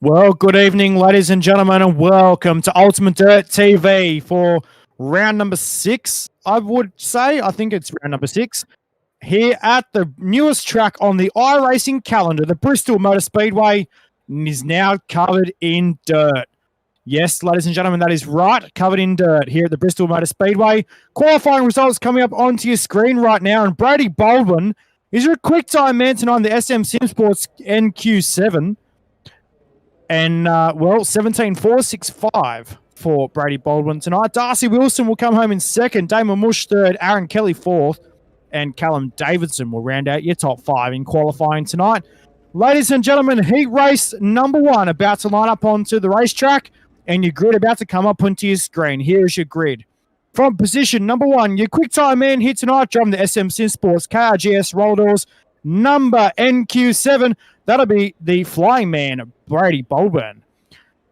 Well, good evening, ladies and gentlemen, and welcome to Ultimate Dirt TV for round number 6. I would say, I think it's round number 6, here at the newest track on the iRacing calendar, the Bristol Motor Speedway, is now covered in dirt. Yes, ladies and gentlemen, that is right, covered in dirt here at the Bristol Motor Speedway. Qualifying results coming up onto your screen right now, and Brady Baldwin is your quick time man tonight on the SM Sim Sports NQ7. And, 17.465 for Brady Baldwin tonight. Darcy Wilson will come home in second. Damon Mush third. Aaron Kelly fourth. And Callum Davidson will round out your top 5 in qualifying tonight. Ladies and gentlemen, heat race number 1 about to line up onto the racetrack. And your grid about to come up onto your screen. Here's your grid. From position number 1, your quick time man here tonight, driving the SM Sim Sports KRGS roll doors number NQ7. That'll be the flying man, Brady Baldwin.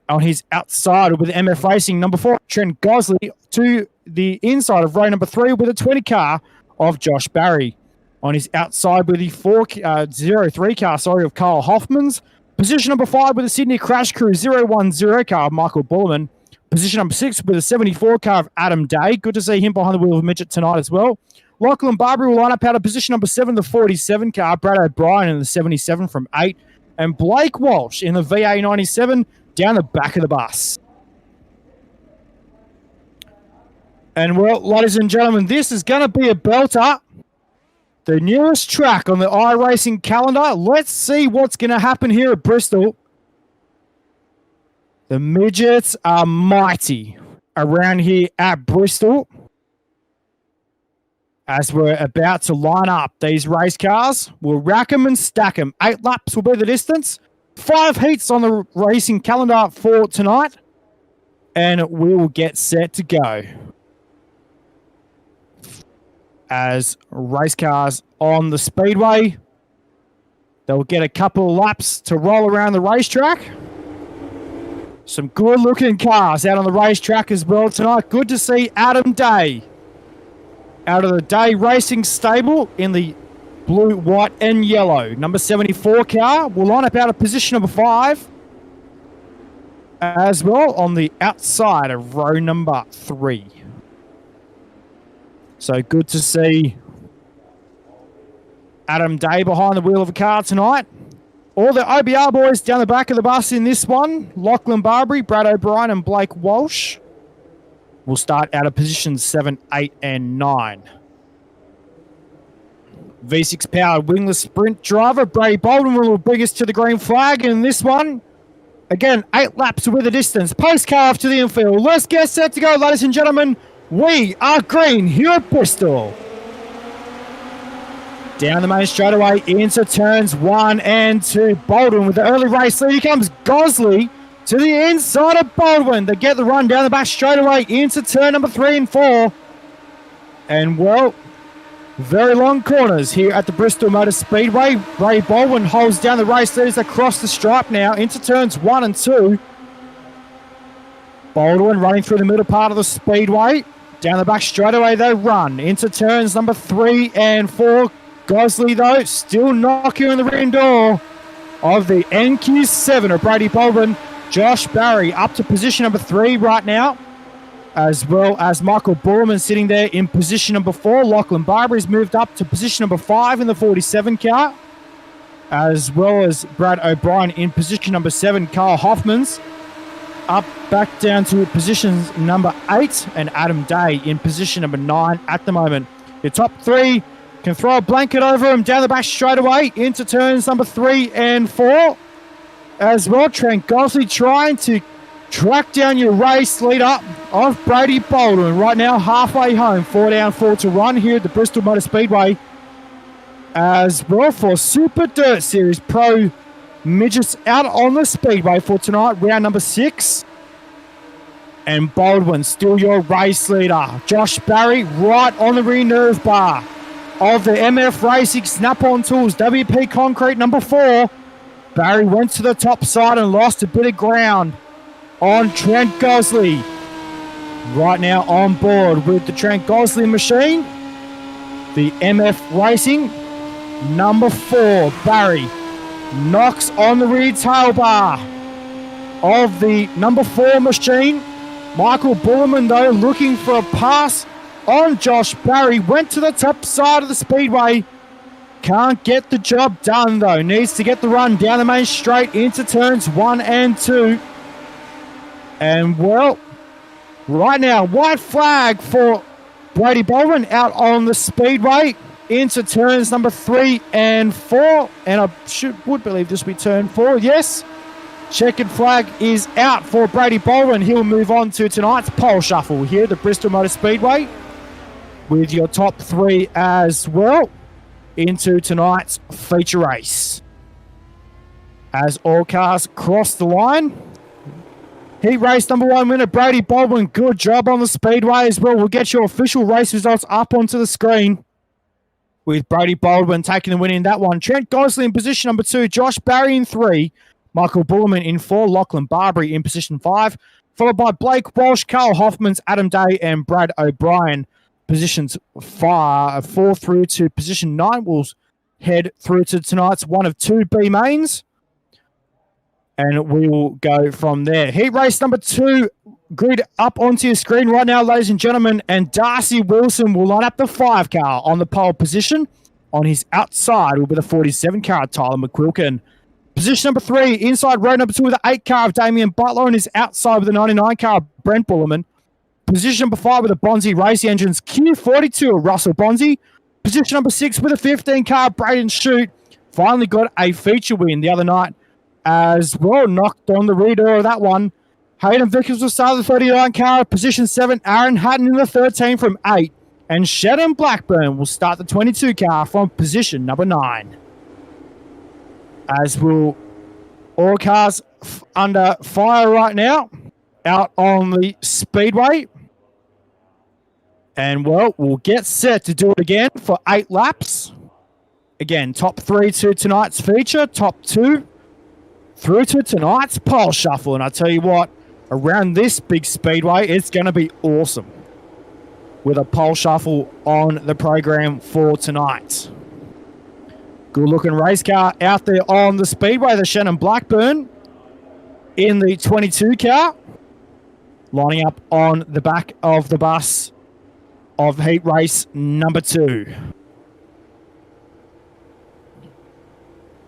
On his outside with MF Racing, number 4, Trent Gosley, to the inside of row number 3 with a 20 car of Josh Barry. On his outside with the 03 car, of Carl Hoffmans. Position number 5 with the Sydney Crash Crew 010 car of Michael Bullerman. Position number 6 with a 74 car of Adam Day. Good to see him behind the wheel of Midget tonight as well. Lachlan Barbary will line up out of position number 7, the 47 car. Brad O'Brien in the 77 from 8. And Blake Walsh in the VA97 down the back of the bus. And, well, ladies and gentlemen, this is going to be a belter. The newest track on the iRacing calendar. Let's see what's going to happen here at Bristol. The Midgets are mighty around here at Bristol. As we're about to line up these race cars, we'll rack them and stack them. 8 laps will be the distance. 5 heats on the racing calendar for tonight. And we will get set to go. As race cars on the speedway, they'll get a couple of laps to roll around the racetrack. Some good-looking cars out on the racetrack as well tonight. Good to see Adam Day out of the Day Racing stable in the blue, white, and yellow. Number 74 car will line up out of position number 5 as well on the outside of row number 3. So good to see Adam Day behind the wheel of a car tonight. All the OBR boys down the back of the bus in this one. Lachlan Barbary, Brad O'Brien, and Blake Walsh will start out of positions 7, 8, and 9. V6 powered wingless sprint driver Brady Baldwin will bring us to the green flag in this one. Again, 8 laps with a distance. Pace car off to the infield. Let's get set to go, ladies and gentlemen. We are green here at Bristol. Down the main straightaway into turns 1 and 2. Baldwin with the early race lead. Here comes Gosley to the inside of Baldwin. They get the run down the back straightaway into turn number 3 and 4. And, well, very long corners here at the Bristol Motor Speedway. Ray Baldwin holds down the race leaders across the stripe now into turns 1 and 2. Baldwin running through the middle part of the speedway. Down the back straightaway they run into turns number 3 and 4. Gosley, though, still knocking on the rear door of the NQ7 of Brady Baldwin. Josh Barry up to position number 3 right now, as well as Michael Borman sitting there in position number 4. Lachlan Barbary's moved up to position number 5 in the 47 car, as well as Brad O'Brien in position number 7. Carl Hoffmans up back down to positions number 8, and Adam Day in position number 9 at the moment. Your top 3 can throw a blanket over him down the back straight away into turns number 3 and 4. As well, Trent Gosley trying to track down your race leader of Brady Baldwin. Right now, halfway home, 4 down, 4 to run here at the Bristol Motor Speedway. As well for Super Dirt Series Pro Midgets out on the Speedway for tonight, round number 6. And Baldwin still your race leader. Josh Barry right on the rear nerve bar of the MF Racing Snap-on Tools WP Concrete number 4. Barry went to the top side and lost a bit of ground on Trent Gosley. Right now on board with the Trent Gosley machine, the MF Racing number 4. Barry knocks on the rear tail bar of the number 4 machine. Michael Bullerman, though, looking for a pass on Josh Barry. Went to the top side of the speedway. Can't get the job done, though. Needs to get the run down the main straight into turns 1 and 2. And, well, right now, white flag for Brady Baldwin out on the speedway into turns number 3 and 4. And I would believe this will be turn 4. Yes. Checkered flag is out for Brady Baldwin. He'll move on to tonight's pole shuffle here at the Bristol Motor Speedway with your top 3 as well into tonight's feature race. As all cars cross the line, heat race number 1 winner, Brady Baldwin. Good job on the speedway as well. We'll get your official race results up onto the screen with Brady Baldwin taking the win in that one. Trent Gosley in position number 2, Josh Barry in 3, Michael Bullerman in 4, Lachlan Barbary in position 5, followed by Blake Walsh, Carl Hoffmans, Adam Day, and Brad O'Brien. Positions 4 through to position 9. We'll head through to tonight's one of 2 B mains, and we will go from there. Heat race number 2, grid up onto your screen right now, ladies and gentlemen, and Darcy Wilson will line up the 5 car on the pole position. On his outside will be the 47 car, Tyler McQuilkin. Position number 3, inside row number 2 with the 8 car of Damien Butler, and his outside with the 99 car, Brent Bullerman. Position number 5 with the Bonzi Racing Engines, Q42 of Russell Bonzi. Position number 6 with a 15 car, Braden Shute. Finally got a feature win the other night as well. Knocked on the rear door of that one. Hayden Vickers will start the 39 car. Position 7, Aaron Hatton in the 13 from 8. And Shannon Blackburn will start the 22 car from position number 9. As will all cars under fire right now out on the speedway. And, well, we'll get set to do it again for 8 laps. Again, top 3 to tonight's feature, top 2 through to tonight's pole shuffle. And I tell you what, around this big speedway, it's going to be awesome with a pole shuffle on the program for tonight. Good-looking race car out there on the speedway, the Shannon Blackburn in the 22 car, lining up on the back of the bus of heat race number 2.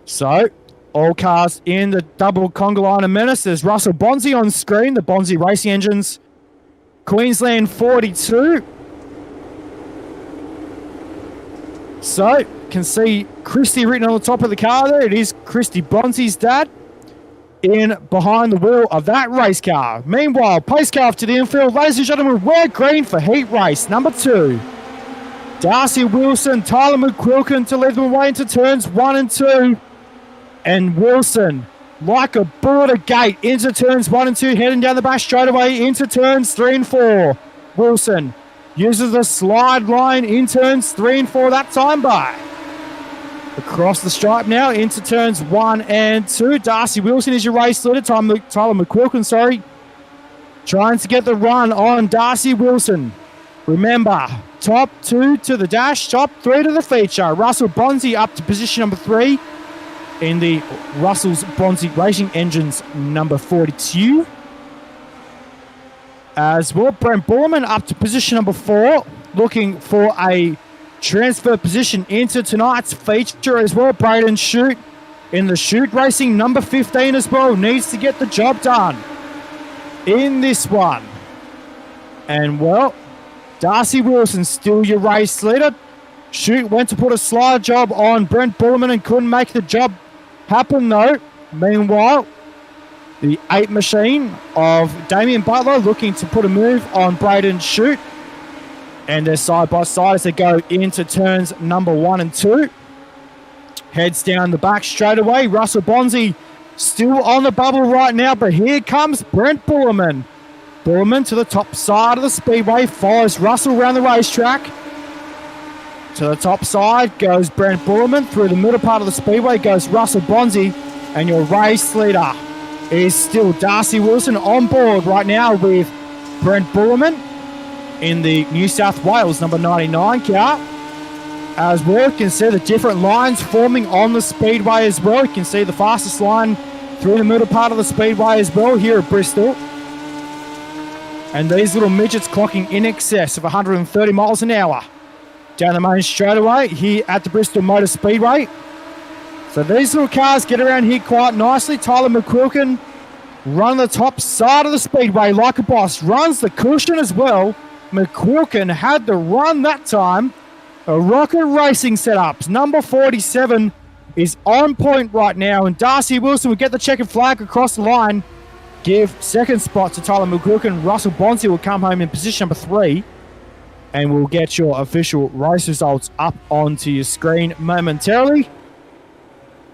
So, all cars in the double conga line of menace. There's Russell Bonzi on screen, the Bonzi Racing Engines, Queensland 42. So, can see Christy written on the top of the car there. It is Christy Bonzi's dad in behind the wheel of that race car. Meanwhile, pace car to the infield. Ladies and gentlemen, we're green for heat race number 2. Darcy Wilson, Tyler McQuilkin to lead them away into turns 1 and 2. And Wilson, like a bull at a gate, into turns 1 and 2, heading down the back straightaway into turns 3 and 4. Wilson uses the slide line in turns 3 and 4 that time by. Across the stripe now into turns 1 and 2. Darcy Wilson is your race leader. Tyler McQuilkin, trying to get the run on Darcy Wilson. Remember, top 2 to the dash, top 3 to the feature. Russell Bonzi up to position number 3 in the Russell's Bonzi Racing Engines number 42. As well, Brent Borman up to position number 4, looking for a transfer position into tonight's feature as well. Braden Shute in the Shute Racing number 15 as well. Needs to get the job done in this one. And, well, Darcy Wilson still your race leader. Shute went to put a slide job on Brent Bullerman and couldn't make the job happen, though. Meanwhile, the 8 machine of Damien Butler looking to put a move on Braden Shute. And they're side by side as they go into turns number 1 and 2. Heads down the back straight away. Russell Bonzi still on the bubble right now, but here comes Brent Bullerman. Bullerman to the top side of the speedway, follows Russell around the racetrack. To the top side goes Brent Bullerman. Through the middle part of the speedway goes Russell Bonzi. And your race leader is still Darcy Wilson on board right now with Brent Bullerman in the New South Wales number 99 car. As well, you can see the different lines forming on the speedway as well. You can see the fastest line through the middle part of the speedway as well here at Bristol. And these little midgets clocking in excess of 130 miles an hour down the main straightaway here at the Bristol Motor Speedway. So these little cars get around here quite nicely. Tyler McQuilkin run the top side of the speedway like a boss. Runs the cushion as well. McQuilkin had the run that time. A Rocket Racing setups. Number 47 is on point right now. And Darcy Wilson will get the checkered flag across the line. Give second spot to Tyler McQuilkin. Russell Bonsi will come home in position number 3. And we'll get your official race results up onto your screen momentarily,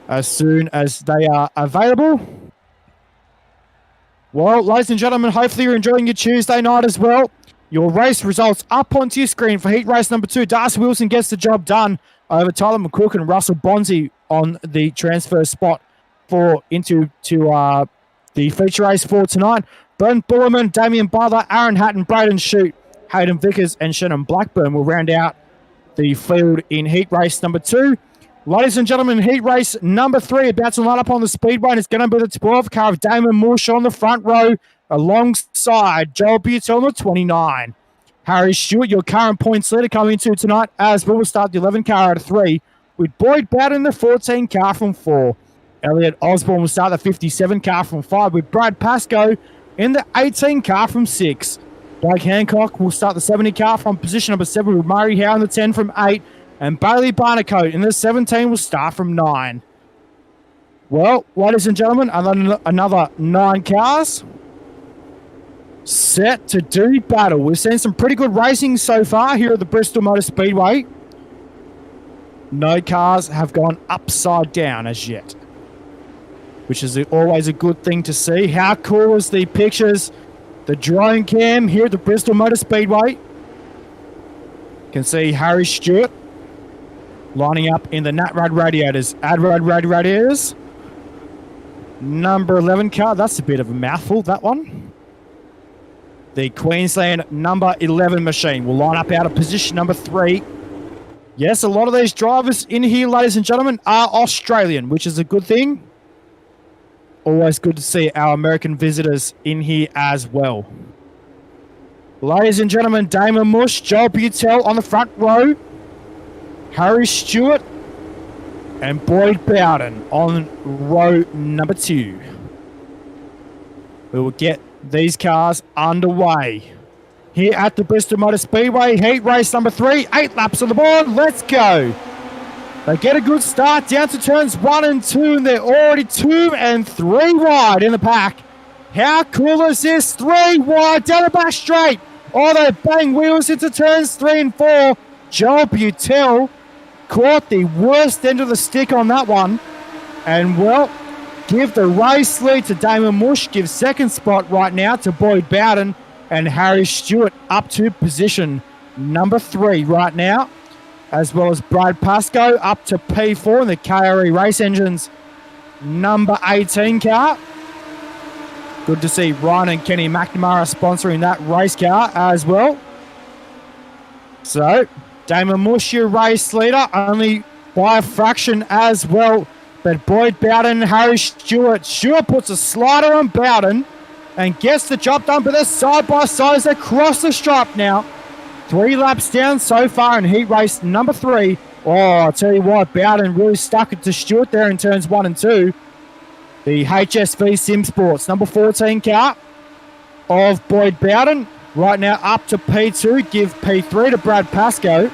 as soon as they are available. Well, ladies and gentlemen, hopefully you're enjoying your Tuesday night as well. Your race results up onto your screen for heat race number 2. Darcy Wilson gets the job done over Tyler McQuilkin and Russell Bonsi on the transfer spot into the feature race for tonight. Brent Bullerman, Damien Butler, Aaron Hatton, Braden Shute, Hayden Vickers and Shannon Blackburn will round out the field in heat race number 2. Ladies and gentlemen, heat race number 3 about to line up on the speedway, and it's going to be the 12 car of Damon Mush on the front row alongside Joel Butel on the 29. Harry Stewart, your current points leader, coming into tonight as well. We'll start the 11 car out of 3 with Boyd Bowden in the 14 car from 4. Elliot Osborne will start the 57 car from 5 with Brad Pascoe in the 18 car from 6. Blake Hancock will start the 70 car from position number 7 with Murray Howe in the 10 from 8. And Bailey Barnacote in the 17 will start from 9. Well, ladies and gentlemen, another 9 cars set to do battle. We've seen some pretty good racing so far here at the Bristol Motor Speedway. No cars have gone upside down as yet, which is always a good thing to see. How cool is the pictures, the drone cam here at the Bristol Motor Speedway? You can see Harry Stewart lining up in the Natrad Radiators. Adrad Radiators. Number 11 car. That's a bit of a mouthful, that one. The Queensland number 11 machine will line up out of position number 3. Yes, a lot of these drivers in here, ladies and gentlemen, are Australian, which is a good thing. Always good to see our American visitors in here as well. Ladies and gentlemen, Damon Mush, Joel Butel on the front row. Harry Stewart and Boyd Bowden on row number 2. We will get these cars underway here at the Bristol Motor Speedway. Heat race number 3, 8 laps on the board. Let's go. They get a good start down to turns 1 and 2, and they're already 2 and 3 wide in the pack. How cool is this? 3 wide down the back straight. Oh, they bang wheels into turns 3 and 4. Joel Butel caught the worst end of the stick on that one. And, well, give the race lead to Damon Mush. Give second spot right now to Boyd Bowden. And Harry Stewart up to position number 3 right now. As well as Brad Pascoe up to P4 in the KRE Race Engines number 18 car. Good to see Ryan and Kenny McNamara sponsoring that race car as well. So, Damon Mush, your race leader, only by a fraction as well. But Boyd Bowden and Harry Stewart. Stewart puts a slider on Bowden and gets the job done, but they're side by side as they cross the stripe now. 3 laps down so far in heat race number 3. Oh, I'll tell you what, Bowden really stuck it to Stewart there in turns 1 and 2. The HSV Sim Sports number 14 car of Boyd Bowden. Right now up to P2. Give P3 to Brad Pascoe.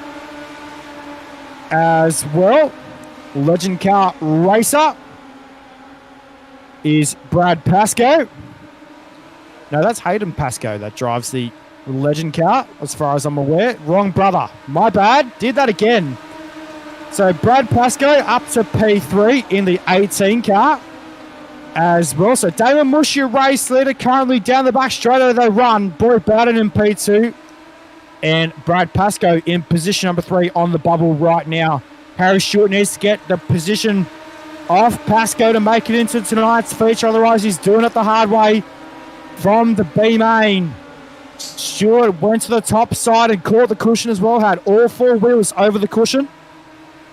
As well, Legend Car Racer is Brad Pascoe. No, that's Hayden Pascoe that drives the Legend car, as far as I'm aware. Wrong brother. My bad. Did that again. So Brad Pascoe up to P3 in the 18 car as well. So Damon Mush, your race leader, currently down the back straight out of the run. Boyd Bowden in P2. And Brad Pascoe in position number 3 on the bubble right now. Harry Stewart needs to get the position off Pascoe to make it into tonight's feature. Otherwise, he's doing it the hard way from the B main. Stewart went to the top side and caught the cushion as well. Had all 4 wheels over the cushion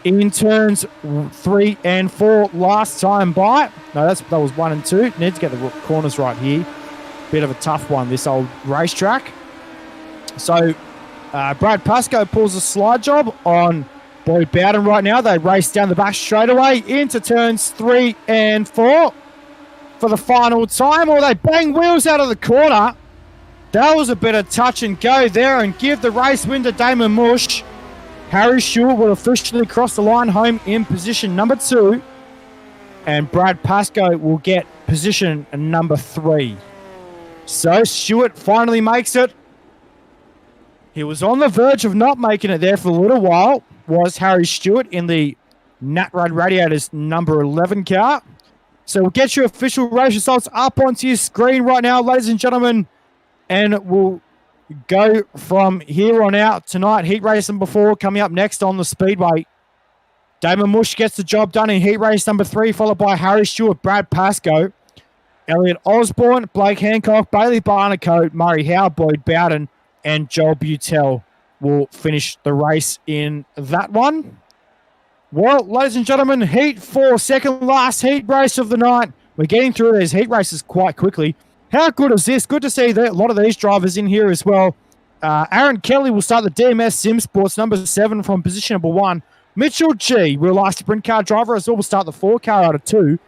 in turns 3 and 4 last time by. No, that was 1 and 2. Need to get the corners right here. Bit of a tough one, this old racetrack. So, Brad Pascoe pulls a slide job on Boyd Bowden right now. They race down the back straightaway into turns 3 and 4 for the final time, or they bang wheels out of the corner. That was a bit of touch and go there and give the race win to Damon Mush. Harry Stewart will officially cross the line home in position number 2. And Brad Pascoe will get position number 3. So Stewart finally makes it. He was on the verge of not making it there for a little while, was Harry Stewart in the Nat Rad Radiators number 11 car. So we'll get your official race results up onto your screen right now, ladies and gentlemen. And we'll go from here on out tonight. Heat race number 4 coming up next on the Speedway. Damon Mush gets the job done in heat race number 3, followed by Harry Stewart, Brad Pascoe, Elliot Osborne, Blake Hancock, Bailey Barnacote, Murray Howe, Boyd Bowden, and Joel Butel will finish the race in that one. Well, ladies and gentlemen, heat 4, second last heat race of the night. We're getting through these heat races quite quickly. How good is this? Good to see that a lot of these drivers in here as well. Aaron Kelly will start the DMS Sim Sports number 7 from position number 1. Mitchell G, real life sprint car driver, as well will start the 4 car out of 2.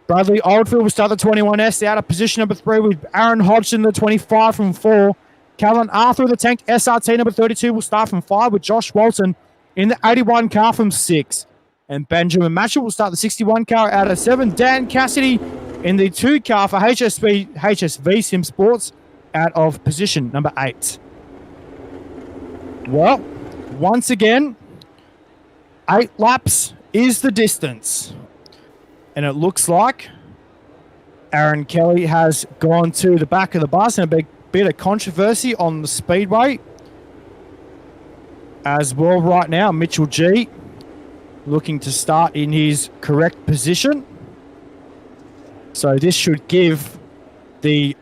Bradley Oldfield will start the 21S out of position number 3 with Aaron Hodgson, the 25 from 4. Callan Arthur, the Tank SRT number 32, will start from 5 with Josh Walton in the 81 car from 6. And Benjamin Matchell will start the 61 car out of 7. Dan Cassidy in the 2 car for HSV Sim Sports out of position number 8. Well, once again, 8 laps is the distance. And it looks like Aaron Kelly has gone to the back of the bus, and a bit of controversy on the Speedway as well right now. Mitchell G looking to start in his correct position. So this should give the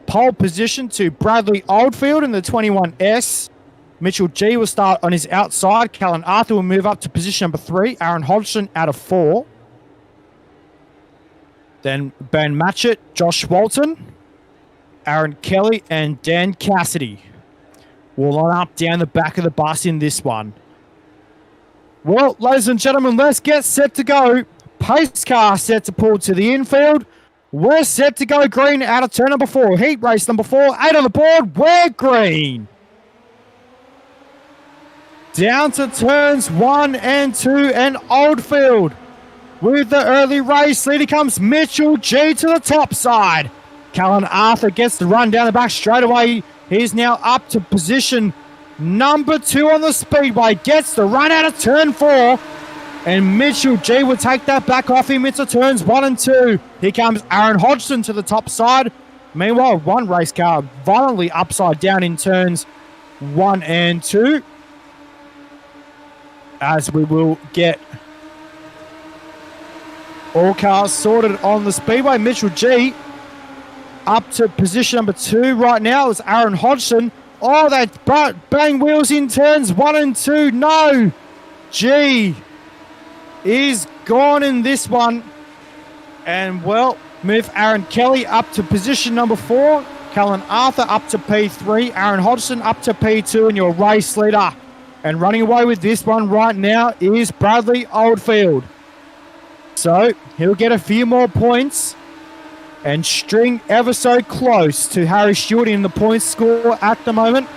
pole position to Bradley Oldfield in the 21S. Mitchell G will start on his outside. Callan Arthur will move up to position number 3. Aaron Hodgson out of 4. Then Ben Matchett, Josh Walton, Aaron Kelly, and Dan Cassidy will line up down the back of the bus in this one. Well, ladies and gentlemen, let's get set to go. Pace car set to pull to the infield. We're set to go green out of turn number 4. Heat race number 4, 8 on the board. We're green. Down to turns 1 and 2 and Oldfield. With the early race leader comes Mitchell G to the top side. Callan Arthur gets the run down the back straight away. He's now up to position number 2 on the Speedway. Gets the run out of turn 4. And Mitchell G will take that back off him into turns 1 and 2. Here comes Aaron Hodgson to the top side. Meanwhile, one race car violently upside down in turns 1 and 2. As we will get all cars sorted on the Speedway. Mitchell G up to position number 2 right now is Aaron Hodgson. Oh, they bang wheels in turns 1 and 2. No! G is gone in this one. And, well, move Aaron Kelly up to position number 4. Callan Arthur up to P3. Aaron Hodgson up to P2. And your race leader. And running away with this one right now is Bradley Oldfield. So he'll get a few more points and string ever so close to Harry Stewart in the points score at the moment.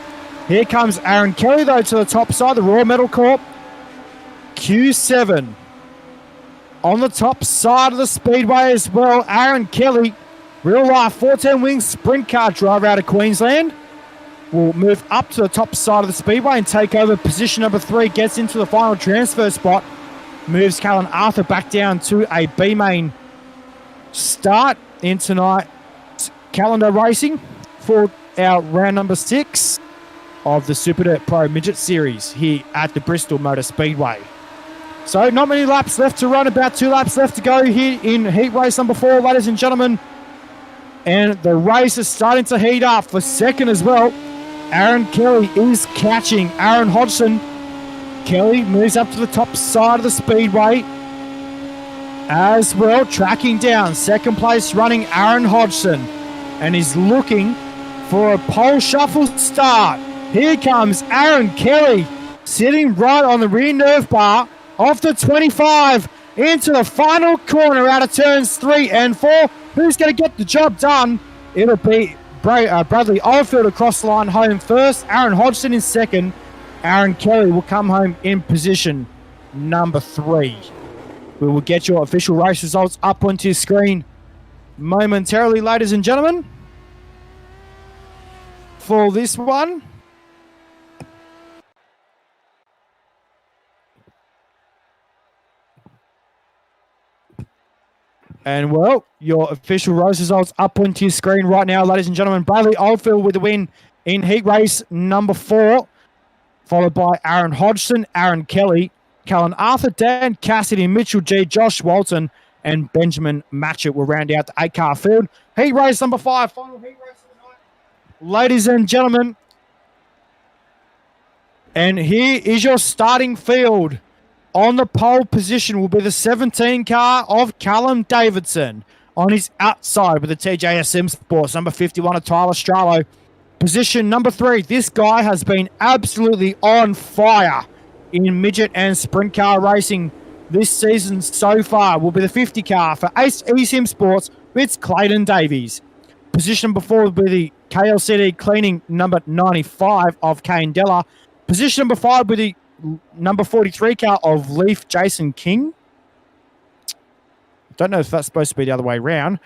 Here comes Aaron Kelly, though, to the top side, the Royal Metal Corp. Q7 on the top side of the Speedway as well. Aaron Kelly, real life 410 wings sprint car driver out of Queensland, will move up to the top side of the Speedway and take over position number 3. Gets into the final transfer spot. Moves Callan Arthur back down to a B-main start in tonight's calendar racing for our round number 6 of the Super Dirt Pro Midget Series here at the Bristol Motor Speedway. So not many laps left to run, about 2 laps left to go here in heat race number 4, ladies and gentlemen. And the race is starting to heat up for second as well. Aaron Kelly is catching Aaron Hodgson. Kelly moves up to the top side of the Speedway. as well, tracking down second place running Aaron Hodgson, and he's looking for a pole shuffle start. Here comes Aaron Kelly, sitting right on the rear nerve bar off the 25 into the final corner out of turns 3 and 4. Who's going to get the job done? It'll be Bradley Oldfield across the line home first, Aaron Hodgson in second. Aaron Kelly will come home in position number 3. We will get your official race results up onto your screen momentarily, ladies and gentlemen, for this one. And, well, your official race results up onto your screen right now, ladies and gentlemen. Bradley Oldfield with the win in heat race number 4, followed by Aaron Hodgson, Aaron Kelly, Callan Arthur, Dan Cassidy, Mitchell G, Josh Walton, and Benjamin Matchett will round out the 8-car field. Heat race number 5, final heat race of the night, ladies and gentlemen. And here is your starting field. On the pole position will be the 17 car of Callum Davidson. On his outside with the TJS Sim Sports, number 51 of Tyler Stralo. Position number 3, this guy has been absolutely on fire in midget and sprint car racing this season so far, will be the 50 car for Ace eSim Sports. It's Clayton Davies. Position before will be the KLCD cleaning number 95 of Kane Della. Position number 5 will be the number 43 car of Leaf Jason King. Don't know if that's supposed to be the other way around.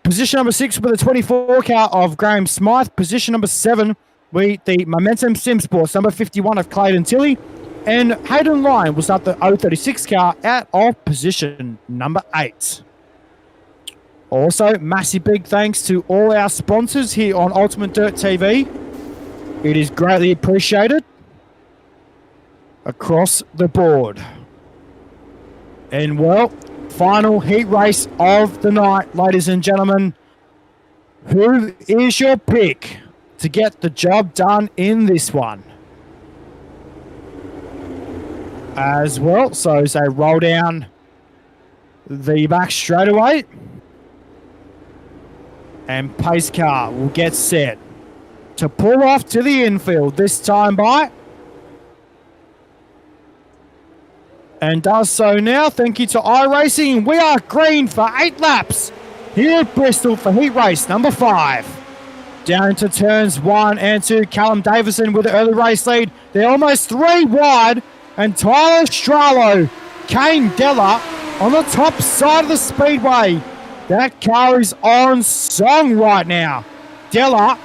Position number 6 will be the 24 car of Graham Smythe. Position number 7 will be the Momentum Sim Sports, number 51 of Clayton Tilley. And Hayden Lyon will start the 036 car out of position number 8. Also, massive big thanks to all our sponsors here on Ultimate Dirt TV. It is greatly appreciated across the board. And, well, final heat race of the night, ladies and gentlemen. Who is your pick to get the job done in this one? As well, so as they roll down the back straightaway, and pace car will get set to pull off to the infield, this time by, and does so now. Thank you to iRacing. We are green for 8 laps here at Bristol for heat race number 5. Down into turns 1 and 2. Callum Davison with the early race lead. They're almost 3 wide. And Tyler Stralo, Kane Della on the top side of the speedway. That car is on song right now. Della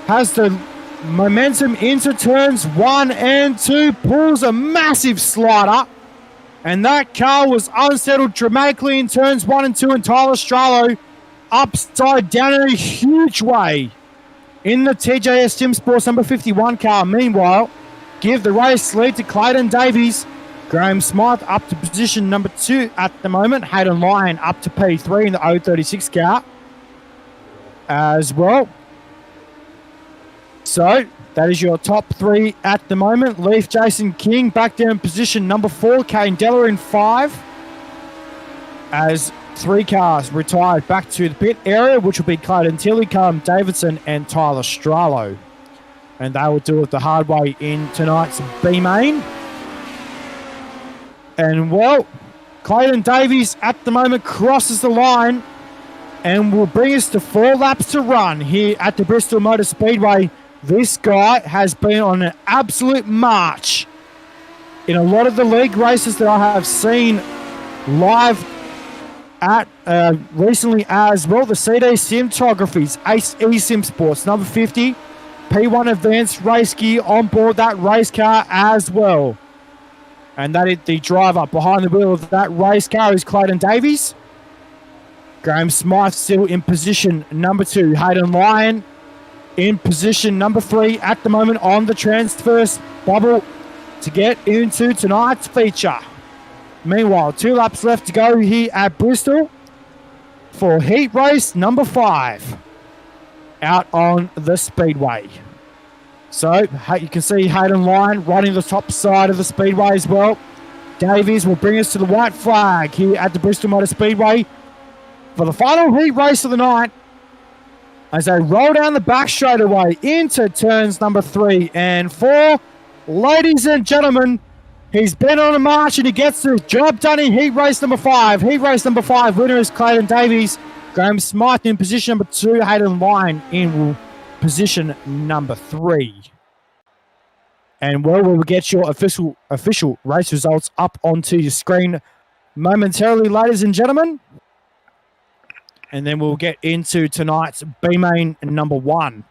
has the momentum into turns 1 and 2. Pulls a massive slider. And that car was unsettled dramatically in turns 1 and 2. And Tyler Stralo upside down in a huge way in the TJS Sim Sports number 51 car. Meanwhile, give the race lead to Clayton Davies. Graham Smythe up to position number 2 at the moment. Hayden Lyon up to P3 in the 036 car as well. So, that is your top 3 at the moment. Leaf Jason King back down position number 4. Kane Della in 5. As 3 cars retired back to the pit area, which will be Clayton Tilley, Callum Davidson, and Tyler Stralo. And they will do it the hard way in tonight's B-Main. And, well, Clayton Davies at the moment crosses the line and will bring us to 4 laps to run here at the Bristol Motor Speedway. This guy has been on an absolute march in a lot of the league races that I have seen live at recently as well. The CD Simtographies, Ace eSim Sports, number 50. P1 Advanced Race Gear on board that race car as well. And that is the driver behind the wheel of that race car is Clayton Davies. Graham Smythe still in position number 2. Hayden Lyon in position number 3 at the moment on the transverse bubble to get into tonight's feature. Meanwhile, 2 laps left to go here at Bristol for heat race number 5 out on the speedway. So you can see Hayden Lyon riding the top side of the speedway as well. Davies will bring us to the white flag here at the Bristol Motor Speedway for the final heat race of the night as they roll down the back straightaway into turns number 3 and 4. Ladies and gentlemen, he's been on a march and he gets the job done in heat race number 5. Heat race number 5, winner is Clayton Davies. Graham Smythe in position number 2, Hayden Lyon in position number 3. And well, we will get your official race results up onto your screen momentarily, ladies and gentlemen. And then we'll get into tonight's B-Main number 1.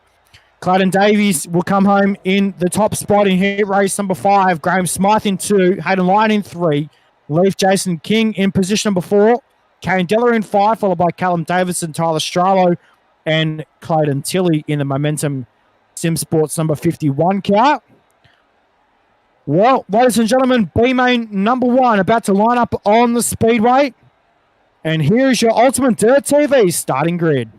Clayton Davies will come home in the top spot in heat race number 5. Graham Smythe in 2. Hayden Lyon in 3. Leaf Jason King in position number 4. Kane Della in 5, followed by Callum Davidson, Tyler Stralo, and Clayton Tilley in the Momentum Sim Sports number 51 car. Well, ladies and gentlemen, B-Main number 1 about to line up on the speedway. And here's your UltimateDirtTV starting grid.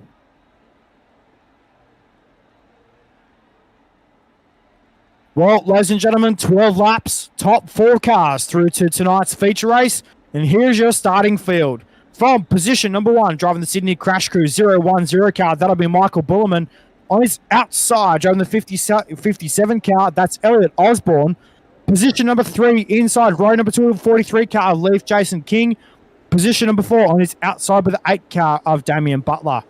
Well, ladies and gentlemen, 12 laps, top 4 cars through to tonight's feature race. And here's your starting field. From position number 1, driving the Sydney Crash Crew 010 car, that'll be Michael Bullerman. On his outside, driving the 57 car, that's Elliot Osborne. Position number 3, inside row number 2, 43 car, Leaf Jason King. Position number 4 on his outside with the 8 car of Damian Butler.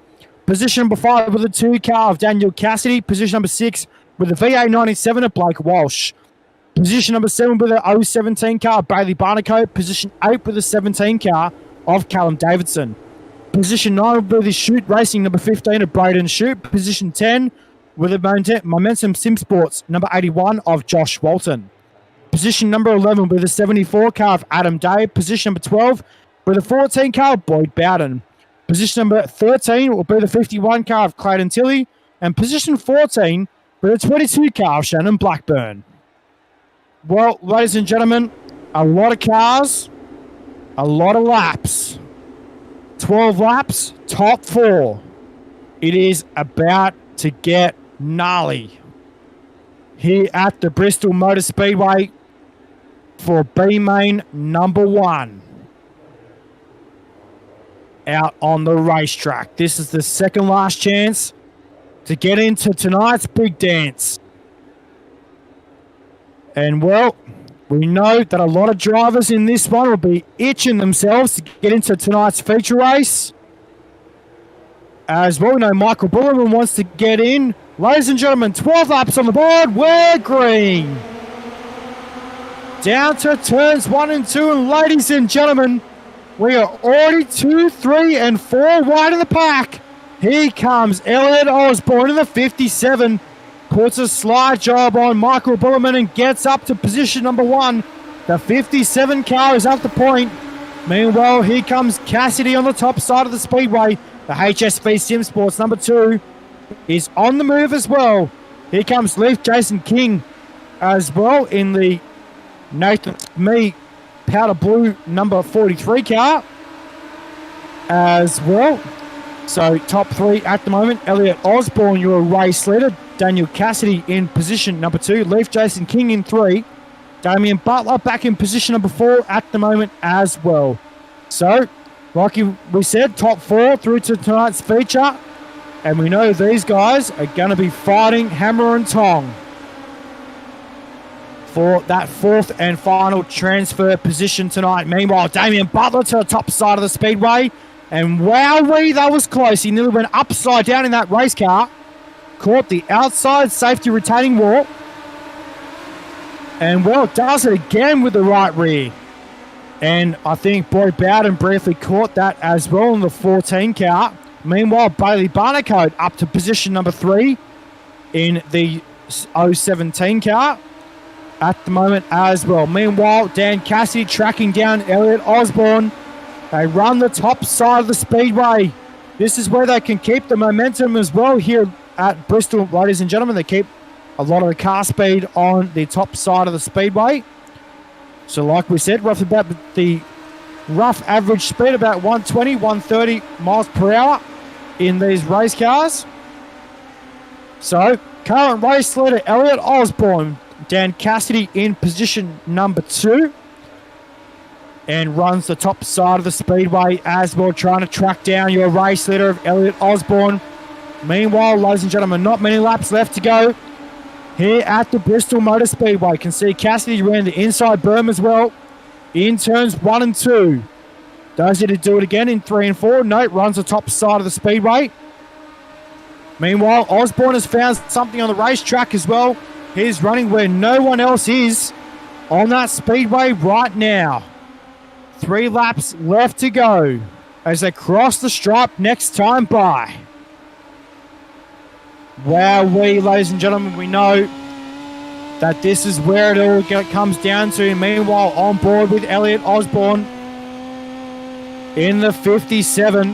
Position number 5 with the 2 car of Daniel Cassidy. Position number 6 with the VA97 of Blake Walsh. Position number 7 with the 017 car of Bailey Barnacote. Position 8 with the 17 car of Callum Davidson. Position 9 with the Shoot Racing number 15 of Braden Shoot. Position 10 with the Momentum Sim Sports number 81 of Josh Walton. Position number 11 with the 74 car of Adam Day. Position number 12 with the 14 car of Boyd Bowden. Position number 13 will be the 51 car of Clayton Tilley. And position 14 with the 22 car of Shannon Blackburn. Well, ladies and gentlemen, a lot of cars, a lot of laps. 12 laps, top 4. It is about to get gnarly here at the Bristol Motor Speedway for B-Main number 1. Out on the racetrack. This is the second last chance to get into tonight's big dance. And well, we know that a lot of drivers in this one will be itching themselves to get into tonight's feature race. As well, we know Michael Bullerman wants to get in. Ladies and gentlemen, 12 laps on the board. We're green. Down to turns 1 and 2. And ladies and gentlemen, we are already 2, 3, and 4 wide in the pack. Here comes Elliot Osborne in the 57. Puts a slide job on Michael Bullerman and gets up to position number 1. The 57 car is up the point. Meanwhile, here comes Cassidy on the top side of the speedway. The HSV Sim Sports number 2 is on the move as well. Here comes Leaf Jason King as well in the Nathan Me powder blue number 43 car as well. So top 3 at the moment. Elliot Osborne, your race leader. Daniel Cassidy in position number 2. Leaf Jason King in 3. Damian Butler back in position number 4 at the moment as well. So, like we said, top 4 through to tonight's feature. And we know these guys are going to be fighting hammer and tong for that 4th and final transfer position tonight. Meanwhile, Damian Butler to the top side of the speedway. And wowee, that was close. He nearly went upside down in that race car. Caught the outside safety retaining wall. And, well, does it again with the right rear. And I think Boyd Bowden briefly caught that as well in the 14 car. Meanwhile, Bailey Barnacote up to position number 3 in the 017 car at the moment as well. Meanwhile, Dan Cassidy tracking down Elliot Osborne. They run the top side of the speedway. This is where they can keep the momentum as well here at Bristol, ladies and gentlemen. They keep a lot of the car speed on the top side of the speedway. So like we said, roughly about the rough average speed, about 120, 130 miles per hour in these race cars. So current race leader Elliot Osborne, Dan Cassidy in position number 2. and runs the top side of the speedway as well, trying to track down your race leader of Elliot Osborne. Meanwhile, ladies and gentlemen, not many laps left to go here at the Bristol Motor Speedway. You can see Cassidy ran the inside berm as well in turns 1 and 2. Does he to do it again in 3 and 4? No, runs the top side of the speedway. Meanwhile, Osborne has found something on the racetrack as well. He's running where no one else is on that speedway right now. 3 laps left to go as they cross the stripe next time by. Wowee, ladies and gentlemen, we know that this is where it all comes down to. Meanwhile, on board with Elliot Osborne in the 57.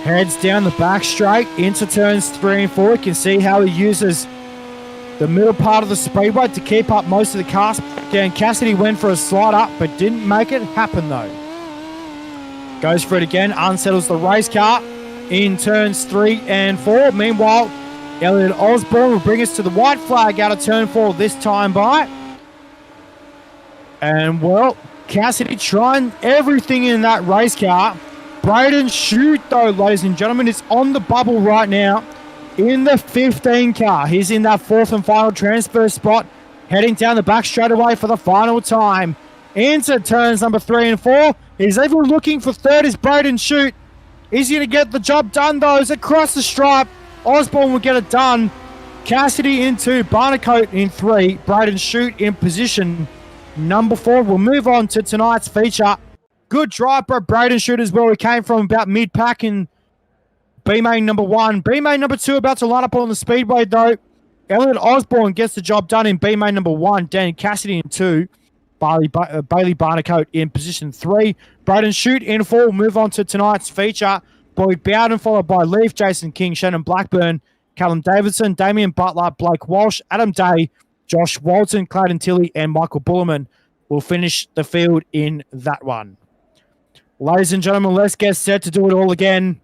Heads down the back straight into turns 3 and 4. You can see how he uses the middle part of the speedway to keep up most of the cars. Dan Cassidy went for a slide up, but didn't make it happen though. Goes for it again, unsettles the race car in turns 3 and 4. Meanwhile, Elliot Osborne will bring us to the white flag out of turn 4 this time by. And well, Cassidy trying everything in that race car. Braden Shoot, though, ladies and gentlemen, is on the bubble right now in the 15 car. He's in that 4th and final transfer spot, heading down the back straightaway for the final time. Into turns number 3 and 4. He's even looking for 3rd is Braden Shoot. Is he going to get the job done, though? As across the stripe, Osborne will get it done. Cassidy in 2, Barnacote in 3, Braden Shoot in position number 4. We'll move on to tonight's feature. Good drive by Braden Shoot as well. He came from about mid-pack in B-main number 1. B-main number 2 about to line up on the speedway, though. Elliot Osborne gets the job done in B-main number 1. Danny Cassidy in 2. Bailey Barnacote in position 3. Braden Shoot in 4. We'll move on to tonight's feature. Boyd Bowden followed by Leaf, Jason King, Shannon Blackburn, Callum Davidson, Damien Butler, Blake Walsh, Adam Day, Josh Walton, Clayton Tilley, and Michael Bullerman will finish the field in that one. Ladies and gentlemen, let's get set to do it all again.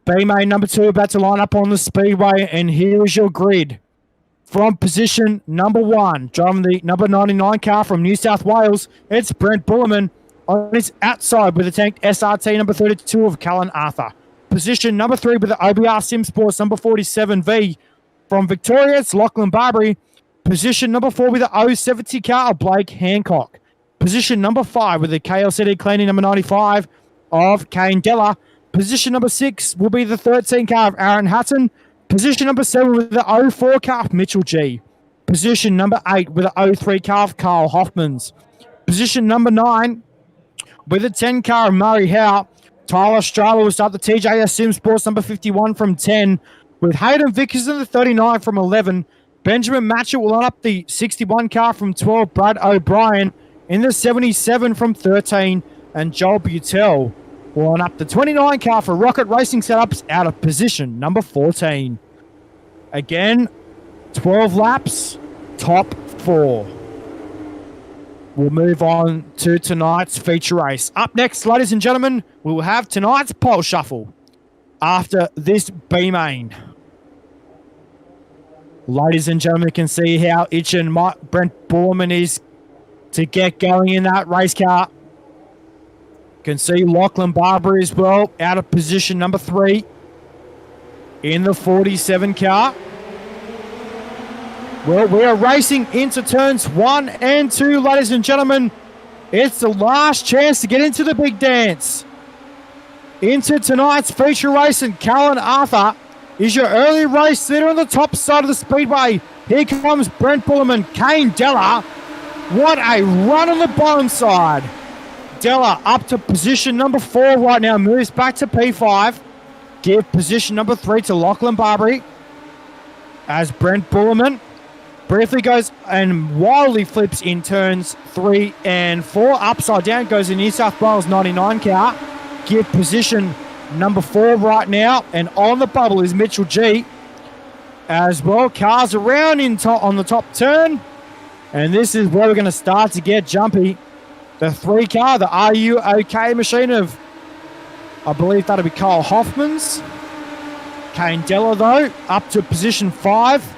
B-main number 2 about to line up on the speedway, and here is your grid. From position number 1, driving the number 99 car from New South Wales, it's Brent Bullerman on his outside with the tanked SRT number 32 of Callan Arthur. Position number 3 with the OBR Sim Sports number 47V from Victoria, it's Lachlan Barbary. Position number 4 with the 070 car of Blake Hancock. Position number 5 with the KLCD cleaning number 95 of Kane Della. Position number 6 will be the 13 car of Aaron Hutton. Position number 7 with the 04 car of Mitchell G. Position number 8 with the 03 car of Carl Hoffmans. Position number 9 with the 10 car of Murray Howe. Tyler Strahler will start the TJS Sim Sports number 51 from 10. With Hayden Vickers in the 39 from 11. Benjamin Matchett will line up the 61 car from 12. Brad O'Brien in the 77 from 13. And Joel Butel will line up the 29 car for Rocket Racing Setups out of position number 14. Again, 12 laps, top 4. We'll move on to tonight's feature race. Up next, ladies and gentlemen, we will have tonight's pole shuffle after this B-main. Ladies and gentlemen, you can see how itching Brent Borman is to get going in that race car. You can see Lachlan Barbary as well, out of position number 3 in the 47 car. Well, we are racing into turns 1 and 2, ladies and gentlemen. It's the last chance to get into the big dance. Into tonight's feature race, and Callan Arthur is your early race leader on the top side of the speedway. Here comes Brent Bullerman, Kane Della. What a run on the bottom side. Della up to position number 4 right now, moves back to P5. Give position number 3 to Lachlan Barbary as Brent Bullerman briefly goes and wildly flips in turns 3 and 4. Upside down goes the New South Wales 99 car. Give position number 4 right now. And on the bubble is Mitchell G. As well, cars around on the top turn. And this is where we're going to start to get jumpy. The 3 car, the Are You OK machine of, I believe that'll be Carl Hoffmans. Kane Della, though, up to position 5.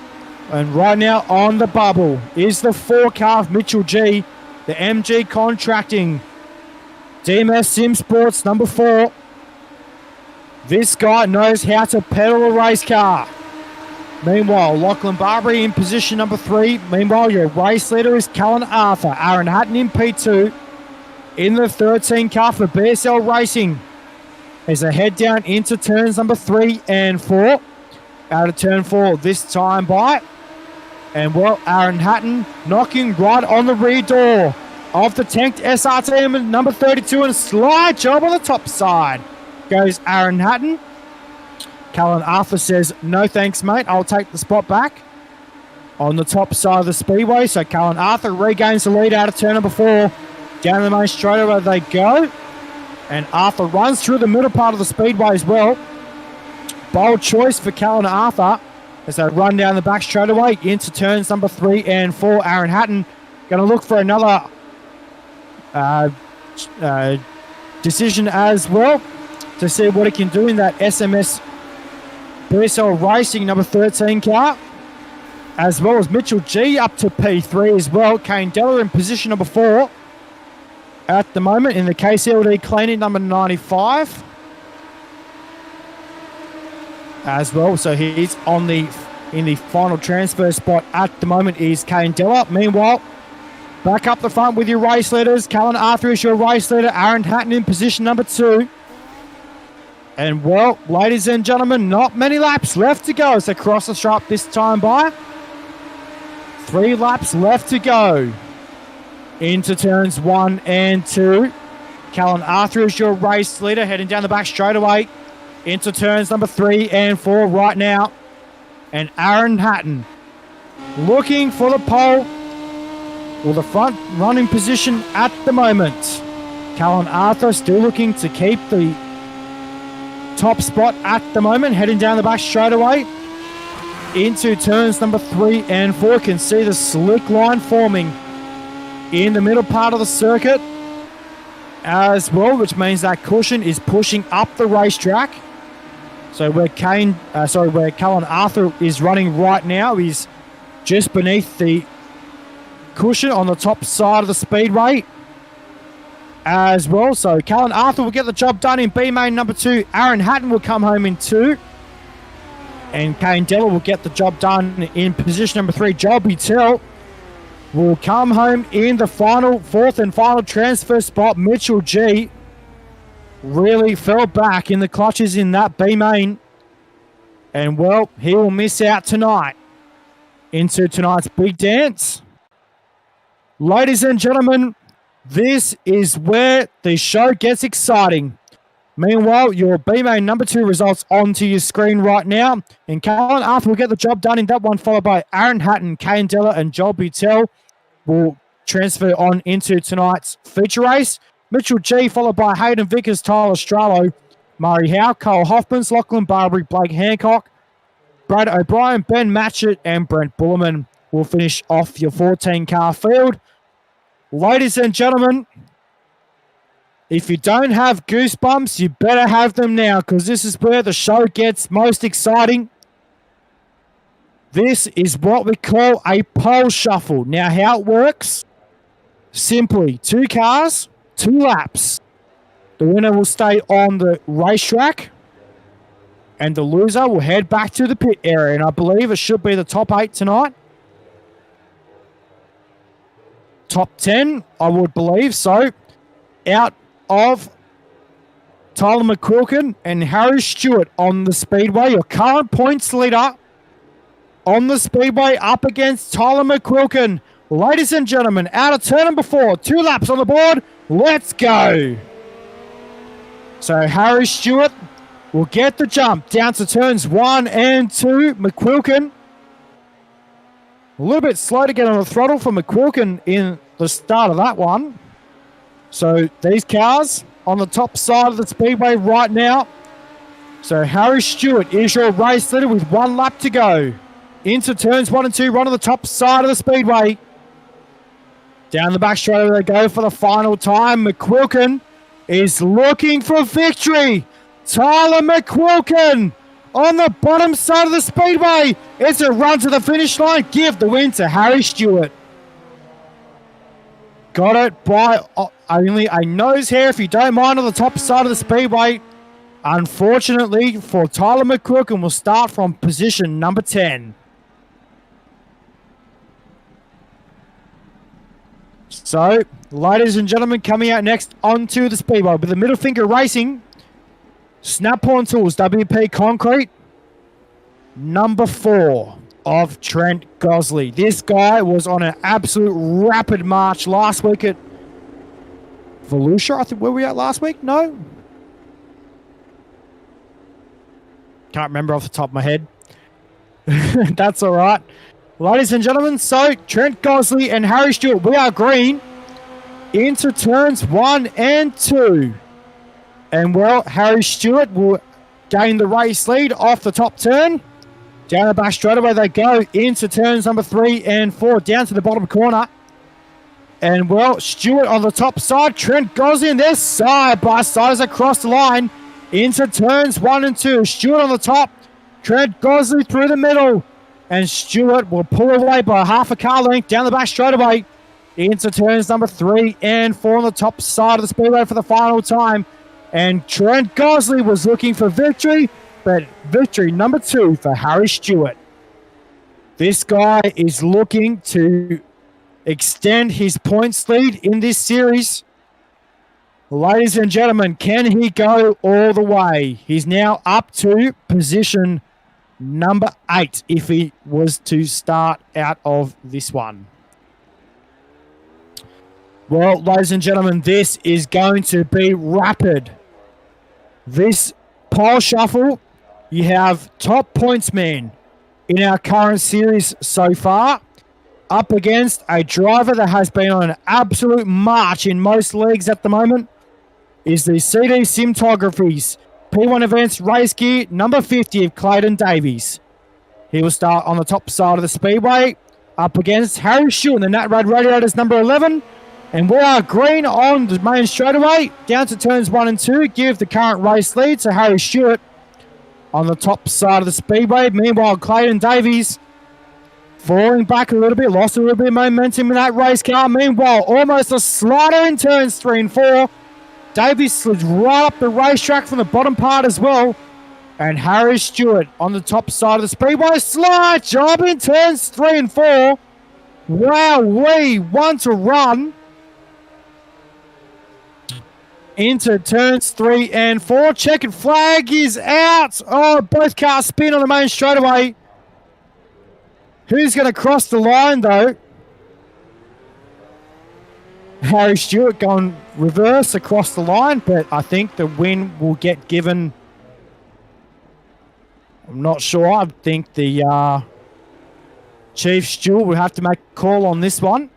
And right now on the bubble is the 4 car of Mitchell G. the MG Contracting, DMS Sim Sports number 4. This guy knows how to pedal a race car. Meanwhile, Lachlan Barbary in position number 3. Meanwhile, your race leader is Callan Arthur. Aaron Hatton in P2. In the 13 car for BSL Racing. As they head down into turns number 3 and 4. Out of turn 4 this time by. And well, Aaron Hatton knocking right on the rear door of the tanked SRT number 32, and a slide job on the top side. Goes Aaron Hatton. Callan Arthur says, no thanks, mate. I'll take the spot back on the top side of the speedway. So Callan Arthur regains the lead out of turn number 4. Down the main straightaway they go. And Arthur runs through the middle part of the speedway as well. Bold choice for Callan Arthur as they run down the back straightaway into turns number 3 and 4. Aaron Hatton going to look for another decision as well to see what he can do in that SMS BSL Racing number 13 car, as well as Mitchell G up to P3 as well. Kane Deller in position number 4 at the moment in the KCLD cleaning number 95 as well. So he's in the final transfer spot at the moment is Kane Deller. Meanwhile, back up the front with your race leaders. Callan Arthur is your race leader. Aaron Hatton in position number 2. And well, ladies and gentlemen, not many laps left to go as they cross the stripe this time by. 3 laps left to go into turns 1 and 2. Callan Arthur is your race leader heading down the back straightaway into turns number 3 and 4 right now. And Aaron Hatton looking for the pole or the front running position at the moment. Callan Arthur still looking to keep the top spot at the moment, heading down the back straightaway into turns number 3 and 4. Can see the slick line forming in the middle part of the circuit as well, which means that cushion is pushing up the racetrack. So where Callan Arthur is running right now is just beneath the cushion on the top side of the speedway as well. So Callan Arthur will get the job done in B main number 2. Aaron Hatton will come home in 2. And Kane Deller will get the job done in position number 3. Joel Butel will come home in the fourth and final transfer spot. Mitchell G really fell back in the clutches in that B main. And well, he will miss out tonight into tonight's big dance. Ladies and gentlemen, this is where the show gets exciting. Meanwhile, your B main number 2 results onto your screen right now. And Callan Arthur will get the job done in that one, followed by Aaron Hatton, Kane Deller, and Joel Butel will transfer on into tonight's feature race. Mitchell G, followed by Hayden Vickers, Tyler Strallo, Murray Howe, Cole Hoffmans, Lachlan Barbary, Blake Hancock, Brad O'Brien, Ben Matchett, and Brent Bullerman will finish off your 14-car field. Ladies and gentlemen, if you don't have goosebumps, you better have them now, because this is where the show gets most exciting. This is what we call a pole shuffle. Now, how it works? Simply, 2 cars, 2 laps. The winner will stay on the racetrack, and the loser will head back to the pit area. And I believe it should be the top 8 tonight. Top 10, I would believe. So, out of Tyler McQuilkin and Harry Stewart on the speedway, your current points leader on the speedway up against Tyler McQuilkin. Ladies and gentlemen, out of turn number 4, 2 laps on the board. Let's go. So Harry Stewart will get the jump down to turns 1 and 2. McQuilkin a little bit slow to get on the throttle for McQuilkin in the start of that one. So these cars on the top side of the speedway right now. So Harry Stewart is your race leader with 1 lap to go. Into turns 1 and 2, right on the top side of the speedway. Down the back straight they go for the final time. McQuilkin is looking for victory. Tyler McQuilkin on the bottom side of the speedway. It's a run to the finish line. Give the win to Harry Stewart. got it by only a nose hair, if you don't mind, on the top side of the speedway. Unfortunately for Tyler McCook, and we'll start from position number 10. So, ladies and gentlemen, coming out next onto the speedway with the Middle Finger Racing, Snap-on Tools, WP Concrete, number 4 of Trent Gosley. This guy was on an absolute rapid march last week at Volusia. I think, where were we at last week? No? Can't remember off the top of my head. That's all right. Ladies and gentlemen, so Trent Gosley and Harry Stewart, we are green into turns 1 and 2. And, well, Harry Stewart will gain the race lead off the top turn. Down the back straightaway they go into turns number 3 and 4, down to the bottom corner. And, well, Stewart on the top side, Trent Gosley, and they're side by side as across the line into turns 1 and 2. Stewart on the top, Trent Gosley through the middle. And Stewart will pull away by half a car length down the back straightaway into turns number 3 and 4 on the top side of the speedway for the final time. And Trent Gosley was looking for victory, but victory number 2 for Harry Stewart. This guy is looking to extend his points lead in this series. Ladies and gentlemen, can he go all the way? He's now up to position number 8 if he was to start out of this one. Well, ladies and gentlemen, this is going to be rapid. This pole shuffle, you have top pointsman in our current series so far up against a driver that has been on an absolute march in most leagues at the moment, is the CD Simtography's P1 Events Race Gear number 50 of Clayton Davies. He will start on the top side of the speedway up against Harry Stewart and the Nat Rad Radiators number 11. And we are green on the main straightaway down to turns 1 and 2. Give the current race lead to Harry Stewart on the top side of the speedway. Meanwhile, Clayton Davies falling back a little bit, lost a little bit of momentum in that race car. Meanwhile, almost a slider in turns 3 and 4. Davies slid right up the racetrack from the bottom part as well. And Harry Stewart on the top side of the speedway. Slide job in turns 3 and 4. Wow-wee, one to run. Into turns 3 and 4. Checkered flag is out. Oh, both cars spin on the main straightaway. Who's going to cross the line, though? Harry Stewart going reverse across the line, but I think the win will get given. I'm not sure. I think the Chief Stewart will have to make a call on this one.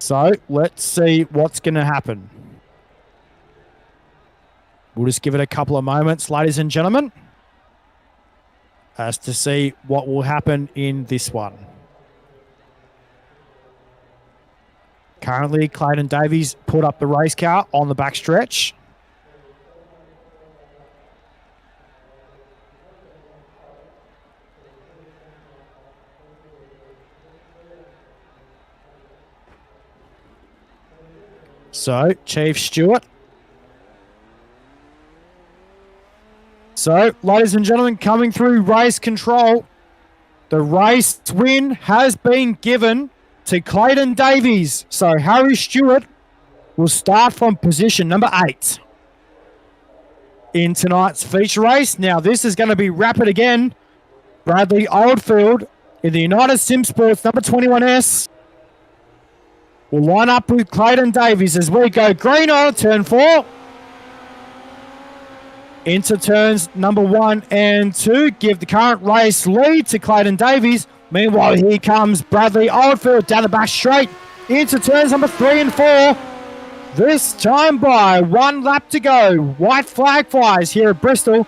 So, let's see what's going to happen. We'll just give it a couple of moments, ladies and gentlemen, as to see what will happen in this one. Currently, Clayton Davies put up the race car on the backstretch. So, Chief Stewart. So, ladies and gentlemen, coming through race control, the race win has been given to Clayton Davies. So, Harry Stewart will start from position number 8 in tonight's feature race. Now, this is going to be rapid again. Bradley Oldfield in the United Sim Sports number 21S will line up with Clayton Davies as we go green on turn 4. Into turns number 1 and 2. Give the current race lead to Clayton Davies. Meanwhile, here comes Bradley Oldfield down the back straight. Into turns number 3 and 4. This time by 1 lap to go. White flag flies here at Bristol.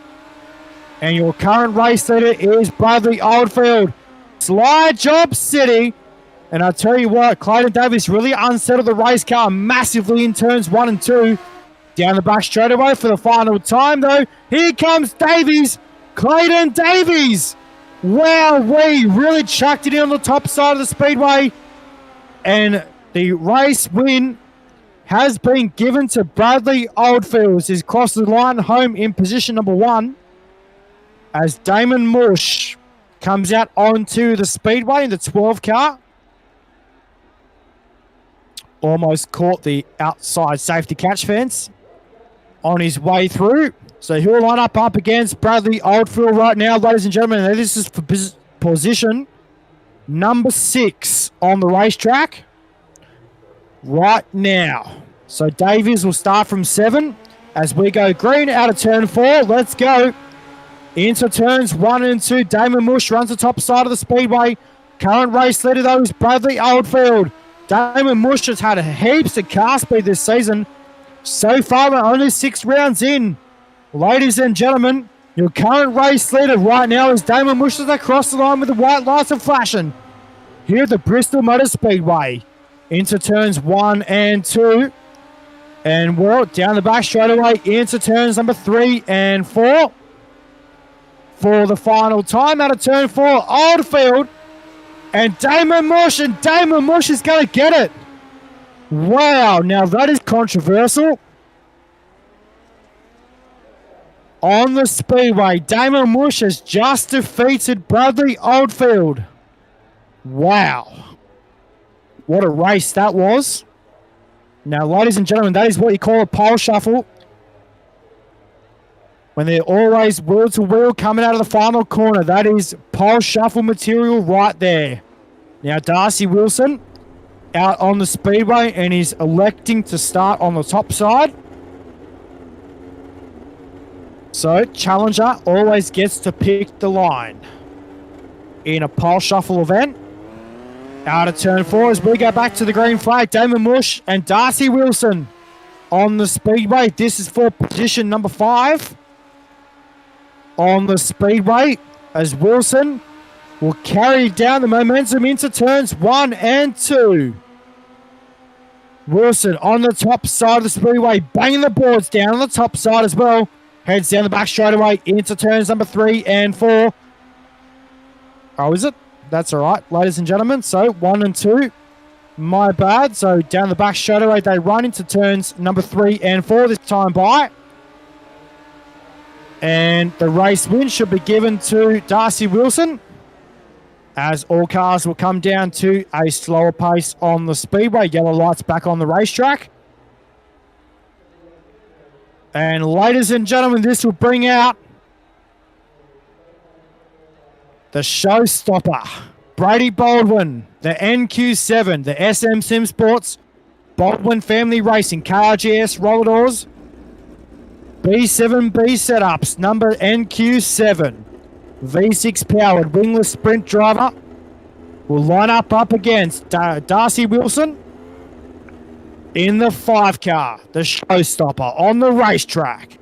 And your current race leader is Bradley Oldfield. Slide job city. And I tell you what, Clayton Davies really unsettled the race car massively in turns 1 and 2. Down the back straightaway for the final time, though. Here comes Davies. Clayton Davies Wow, we really chucked it in on the top side of the speedway. And the race win has been given to Bradley Oldfields. He's crossed the line home in position number 1 as Damon Mush comes out onto the speedway in the 12 car. Almost caught the outside safety catch fence on his way through. So he'll line up against Bradley Oldfield right now, ladies and gentlemen. And this is for position number 6 on the racetrack right now. So Davies will start from 7 as we go green out of turn 4. Let's go. Into turns 1 and 2. Damon Mush runs the top side of the speedway. Current race leader, though, is Bradley Oldfield. Damon Mush has had heaps of car speed this season. So far, we're only 6 rounds in. Ladies and gentlemen, your current race leader right now is Damon Mush as they cross the line with the white lights are flashing here at the Bristol Motor Speedway. Into turns 1 and 2. And we're down the back straight away into turns number 3 and 4. For the final time out of turn 4, Oldfield and Damon Mush. And Damon Mush is going to get it. Wow, now that is controversial. On the speedway, Damon Mush has just defeated Bradley Oldfield. Wow. What a race that was. Now, ladies and gentlemen, that is what you call a pole shuffle. When they're always wheel to wheel coming out of the final corner. That is pole shuffle material right there. Now, Darcy Wilson out on the speedway and he's electing to start on the top side. So, challenger always gets to pick the line in a pole shuffle event. Out of turn 4 as we go back to the green flag. Damon Mush and Darcy Wilson on the speedway. This is for position number 5 on the speedway as Wilson will carry down the momentum into turns 1 and 2. Wilson on the top side of the speedway, banging the boards down on the top side as well. Heads down the back straight away into turns number 3 and 4. Oh, is it? That's all right, ladies and gentlemen. So 1 and 2. My bad. So down the back straight away, they run into turns number 3 and 4 this time by. And the race win should be given to Darcy Wilson, as all cars will come down to a slower pace on the speedway. Yellow lights back on the racetrack. And ladies and gentlemen, this will bring out the showstopper. Brady Baldwin, the NQ7, the SM Sim Sports, Baldwin Family Racing, KRGS roller doors, B7B setups, number NQ7. V6 powered wingless sprint driver will line up against Darcy Wilson in the 5 car, the showstopper on the racetrack.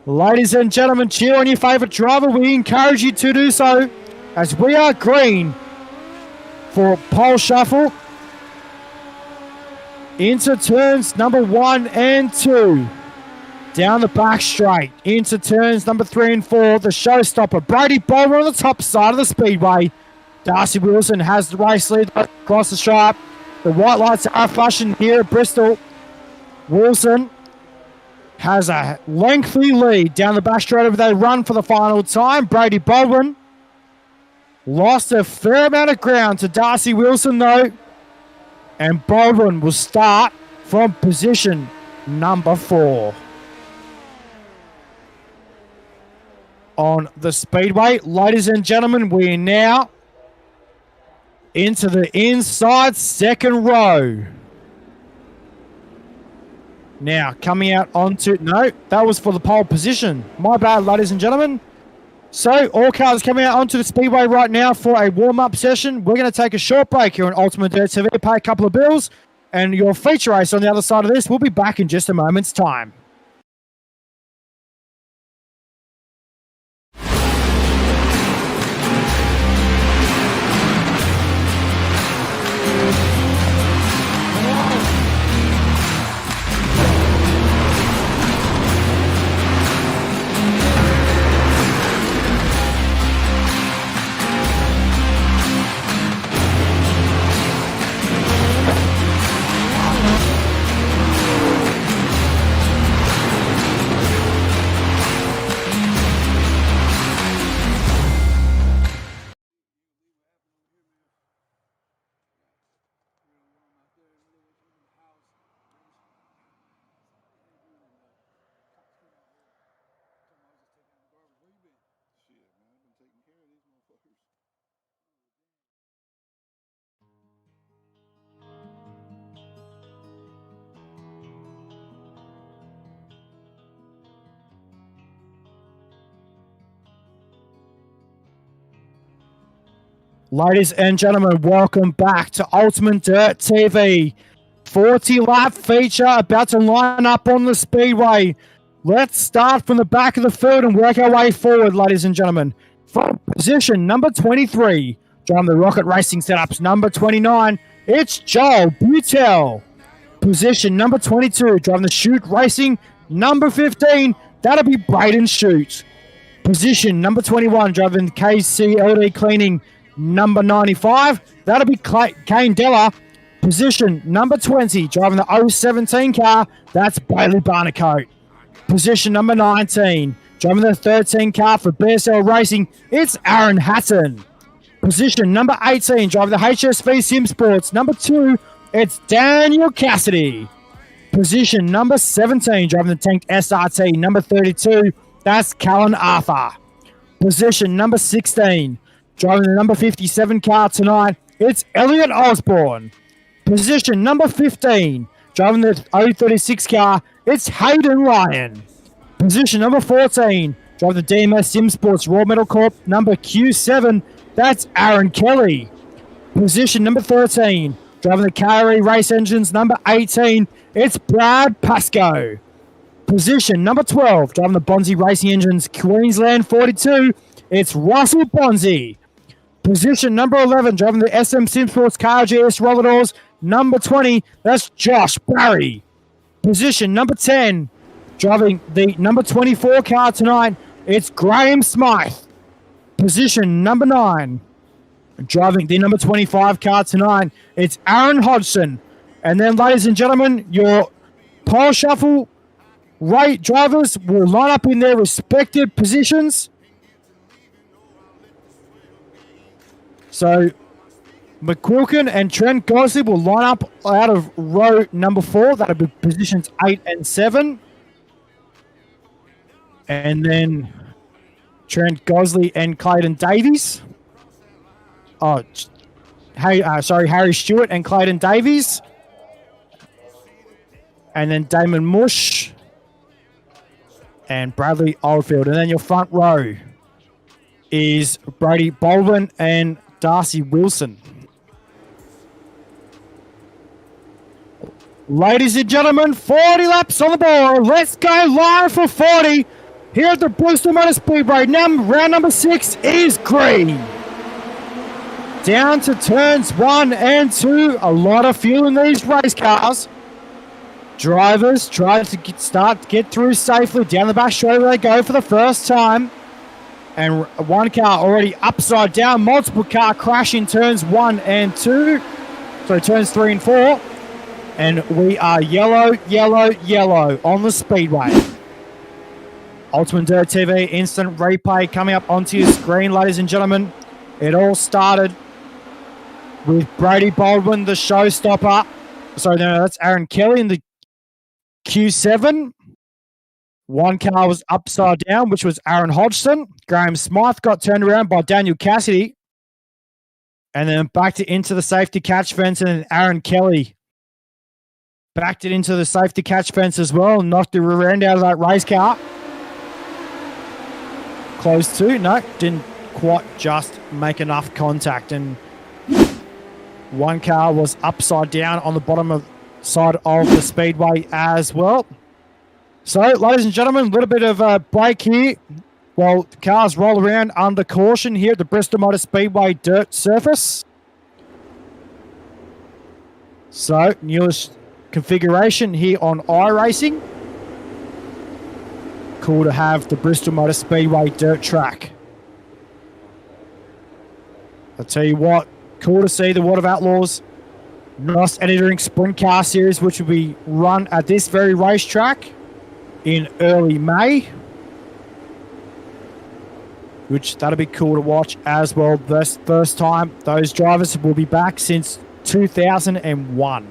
Ladies and gentlemen, cheer on your favourite driver. We encourage you to do so as we are green for pole shuffle into turns number 1 and 2. Down the back straight into turns number 3 and 4. The showstopper, Brady Bowler on the top side of the speedway. Darcy Wilson has the race lead across the stripe. The white lights are flashing here at Bristol. Wilson has a lengthy lead down the back straight over. They run for the final time. Brady Baldwin lost a fair amount of ground to Darcy Wilson though. And Baldwin will start from position number 4. On the speedway, ladies and gentlemen, we are now into the inside second row. Now, coming out onto... No, that was for the pole position. My bad, ladies and gentlemen. So, all cars coming out onto the speedway right now for a warm-up session. We're going to take a short break here on UltimateDirtTV, pay a couple of bills, and your feature race on the other side of this will be back in just a moment's time. Ladies and gentlemen, welcome back to Ultimate Dirt TV. 40-lap feature about to line up on the speedway. Let's start from the back of the field and work our way forward, ladies and gentlemen. From position number 23, driving the Rocket Racing setups, number 29, it's Joel Butel. Position number 22, driving the Shoot Racing, number 15, that'll be Braden Shoot. Position number 21, driving the KCLD Cleaning, number 95, that'll be Kane Della. Position number 20, driving the 017 car, that's Bailey Barnacote. Position number 19, driving the 13 car for BSL Racing, it's Aaron Hatton. Position number 18, driving the HSV Sim Sports, number 2, it's Daniel Cassidy. Position number 17, driving the Tank SRT, number 32, that's Callan Arthur. Position number 16, driving the number 57 car tonight, it's Elliot Osborne. Position number 15, driving the 036 car, it's Hayden Ryan. Position number 14, driving the DMS Sim Sports Raw Metal Corp, number Q7, that's Aaron Kelly. Position number 13, driving the KRE Race Engines, number 18, it's Brad Pascoe. Position number 12, driving the Bonzi Racing Engines, Queensland 42, it's Russell Bonzi. Position number 11, driving the SM Sim Sports KRGS Roller Doors, number 20, that's Josh Barry. Position number 10, driving the number 24 car tonight, it's Graham Smythe. Position number 9, driving the number 25 car tonight, it's Aaron Hodgson. And then, ladies and gentlemen, your pole shuffle rate drivers will line up in their respective positions. So, McQuilkin and Trent Gosley will line up out of row number 4. That'll be positions 8 and 7. And then Trent Gosley and Clayton Davies. Harry Stewart and Clayton Davies. And then Damon Mush and Bradley Oldfield. And then your front row is Brady Baldwin and Darcy Wilson. Ladies and gentlemen, 40 laps on the board. Let's go live for 40 here at the Bristol Motor Speedway. Round number 6 is green. Down to turns 1 and 2. A lot of fuel in these race cars. Drivers try to get through safely. Down the back straight they go for the first time. And one car already upside down. Multiple car crash in turns 1 and 2. So turns 3 and 4. And we are yellow, yellow, yellow on the speedway. Ultimate Dirt TV instant replay coming up onto your screen, ladies and gentlemen. It all started with Brady Baldwin, the showstopper. Sorry, no, that's Aaron Kelly in the Q7. One car was upside down, which was Aaron Hodgson. Graham Smythe got turned around by Daniel Cassidy. And then backed it into the safety catch fence, and then Aaron Kelly backed it into the safety catch fence as well, knocked the rear end out of that race car. Close to, no, didn't quite just make enough contact, and one car was upside down on the bottom side of the speedway as well. So, ladies and gentlemen, a little bit of a break here while the cars roll around under caution here at the Bristol Motor Speedway dirt surface. So, newest configuration here on iRacing. Cool to have the Bristol Motor Speedway dirt track. I'll tell you what, cool to see the World of Outlaws NOS Entering Sprint Car Series, which will be run at this very racetrack in early May. Which that'll be cool to watch as well. This first time those drivers will be back since 2001.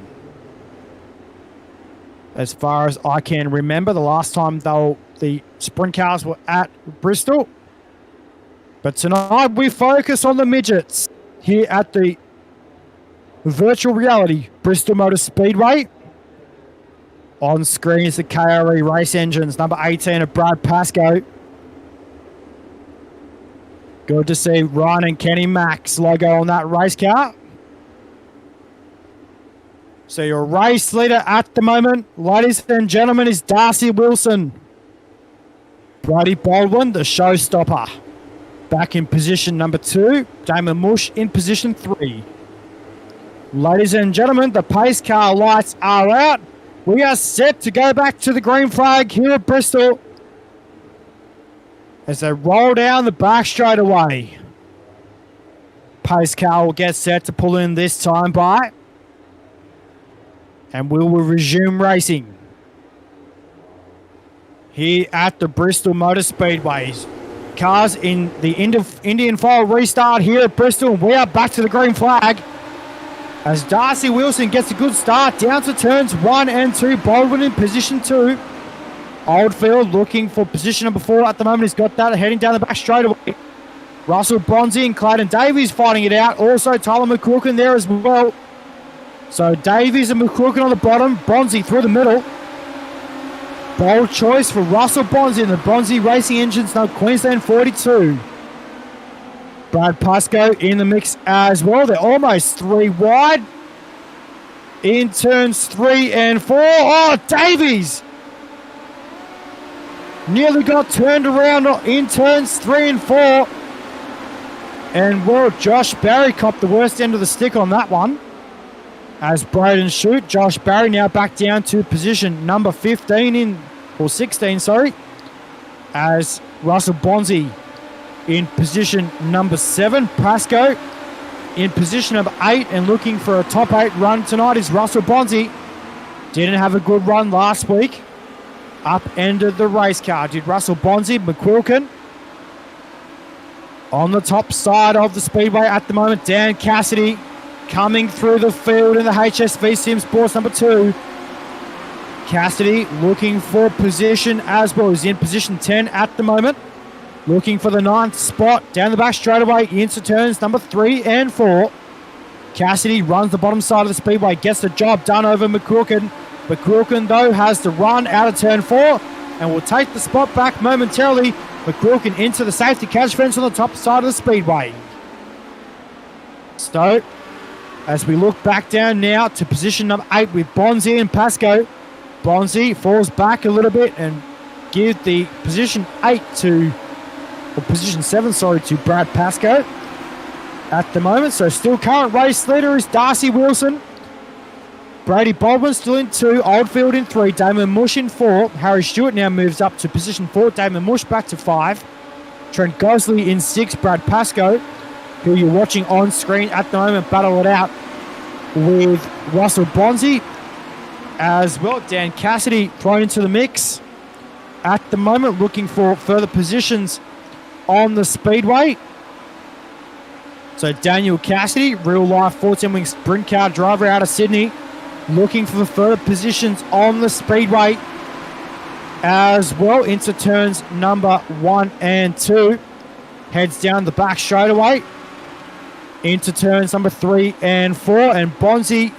As far as I can remember, the last time the sprint cars were at Bristol. But tonight we focus on the midgets here at the virtual reality Bristol Motor Speedway. On screen is the KRE Race Engines, number 18 of Brad Pascoe. Good to see Ryan and Kenny Max logo on that race car. So your race leader at the moment, ladies and gentlemen, is Darcy Wilson. Brady Baldwin, the showstopper, back in position number 2. Damon Mush in position 3. Ladies and gentlemen, the pace car lights are out. We are set to go back to the green flag here at Bristol as they roll down the back straight away. Pace car will get set to pull in this time by, and we will resume racing here at the Bristol Motor Speedways. Cars in the Indian file restart here at Bristol, and we are back to the green flag as Darcy Wilson gets a good start down to turns 1 and 2. Baldwin in position 2. Oldfield looking for position number 4 at the moment. He's got that heading down the back straight away. Russell Bronzy and Clayton Davies fighting it out. Also Tyler McCrocken there as well. So Davies and McCrocken on the bottom. Bronzy through the middle. Bold choice for Russell Bronzy and the Bronzy Racing Engines, now Queensland 42. Brad Pascoe in the mix as well. They're almost 3 wide. In turns 3 and 4. Oh, Davies nearly got turned around in turns 3 and 4. And well, Josh Barry copped the worst end of the stick on that one. As Braden Shute, Josh Barry now back down to position number 16, as Russell Bonzi in position number 7. Pascoe in position number 8, and looking for a top 8 run tonight is Russell Bonzi. Didn't have a good run last week. Upended the race car. Did Russell Bonzi. McQuilkin on the top side of the speedway at the moment. Dan Cassidy coming through the field in the HSV Sim Sports number 2. Cassidy looking for position as well. He's in position 10 at the moment. Looking for the 9th spot down the back straightaway into turns number 3 and 4. Cassidy runs the bottom side of the speedway, gets the job done over McQuilkin. McQuilkin, though, has the run out of turn 4 and will take the spot back momentarily. McQuilkin into the safety catch fence on the top side of the speedway. So, as we look back down now to position number 8 with Bonzi and Pascoe. Bonzi falls back a little bit and gives the position 7, to Brad Pascoe at the moment. So still current race leader is Darcy Wilson. Brady Baldwin still in 2, Oldfield in 3, Damon Mush in 4. Harry Stewart now moves up to position 4, Damon Mush back to 5. Trent Gosley in 6, Brad Pascoe, who you're watching on screen at the moment, battle it out with Russell Bonzi as well. Dan Cassidy thrown into the mix at the moment, looking for further positions on the speedway. So Daniel Cassidy, real life 14-wing sprint car driver out of Sydney, looking for further positions on the speedway as well into turns number 1 and 2. Heads down the back straightaway into turns number 3 and 4. And Bonzi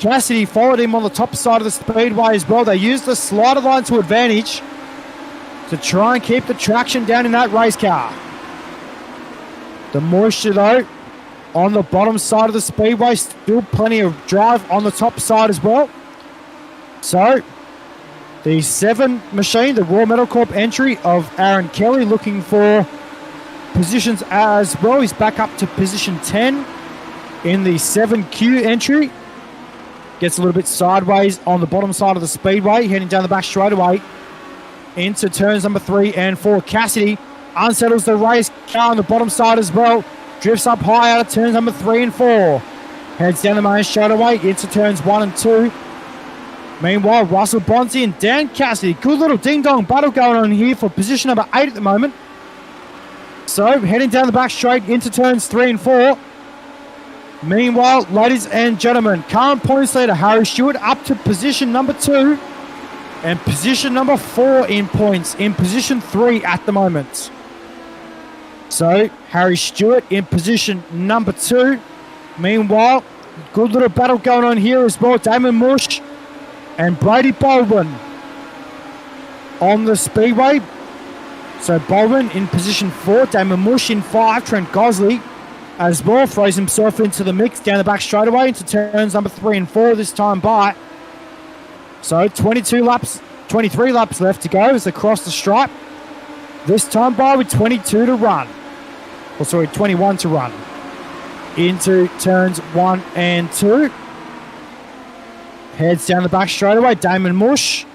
Cassidy followed him on the top side of the speedway as well. They used the slider line to advantage to try and keep the traction down in that race car. The moisture, though, on the bottom side of the speedway, still plenty of drive on the top side as well. So, the 7 machine, the Raw Metal Corp entry of Aaron Kelly, looking for positions as well. He's back up to position 10 in the 7Q entry. Gets a little bit sideways on the bottom side of the speedway, heading down the back straightaway into turns number 3 and 4. Cassidy unsettles the race car on the bottom side as well. Drifts up high out of turns number 3 and 4. Heads down the main straightaway into turns 1 and 2. Meanwhile, Russell Bonzi and Dan Cassidy. Good little ding-dong battle going on here for position number 8 at the moment. So, heading down the back straight into turns 3 and 4. Meanwhile, ladies and gentlemen, current points leader Harry Stewart up to position number 2. And position number 4 in points, in position 3 at the moment. So, Harry Stewart in position number 2. Meanwhile, good little battle going on here as well. Damon Mush and Brady Baldwin on the speedway. So Baldwin in position 4, Damon Mush in 5, Trent Gosley as well throws himself into the mix down the back straightaway into turns number 3 and 4 this time by. So 23 laps left to go as they cross the stripe. This time by with 22 to run. Or sorry, 21 to run. Into turns 1 and 2. Heads down the back straightaway. Damon Mush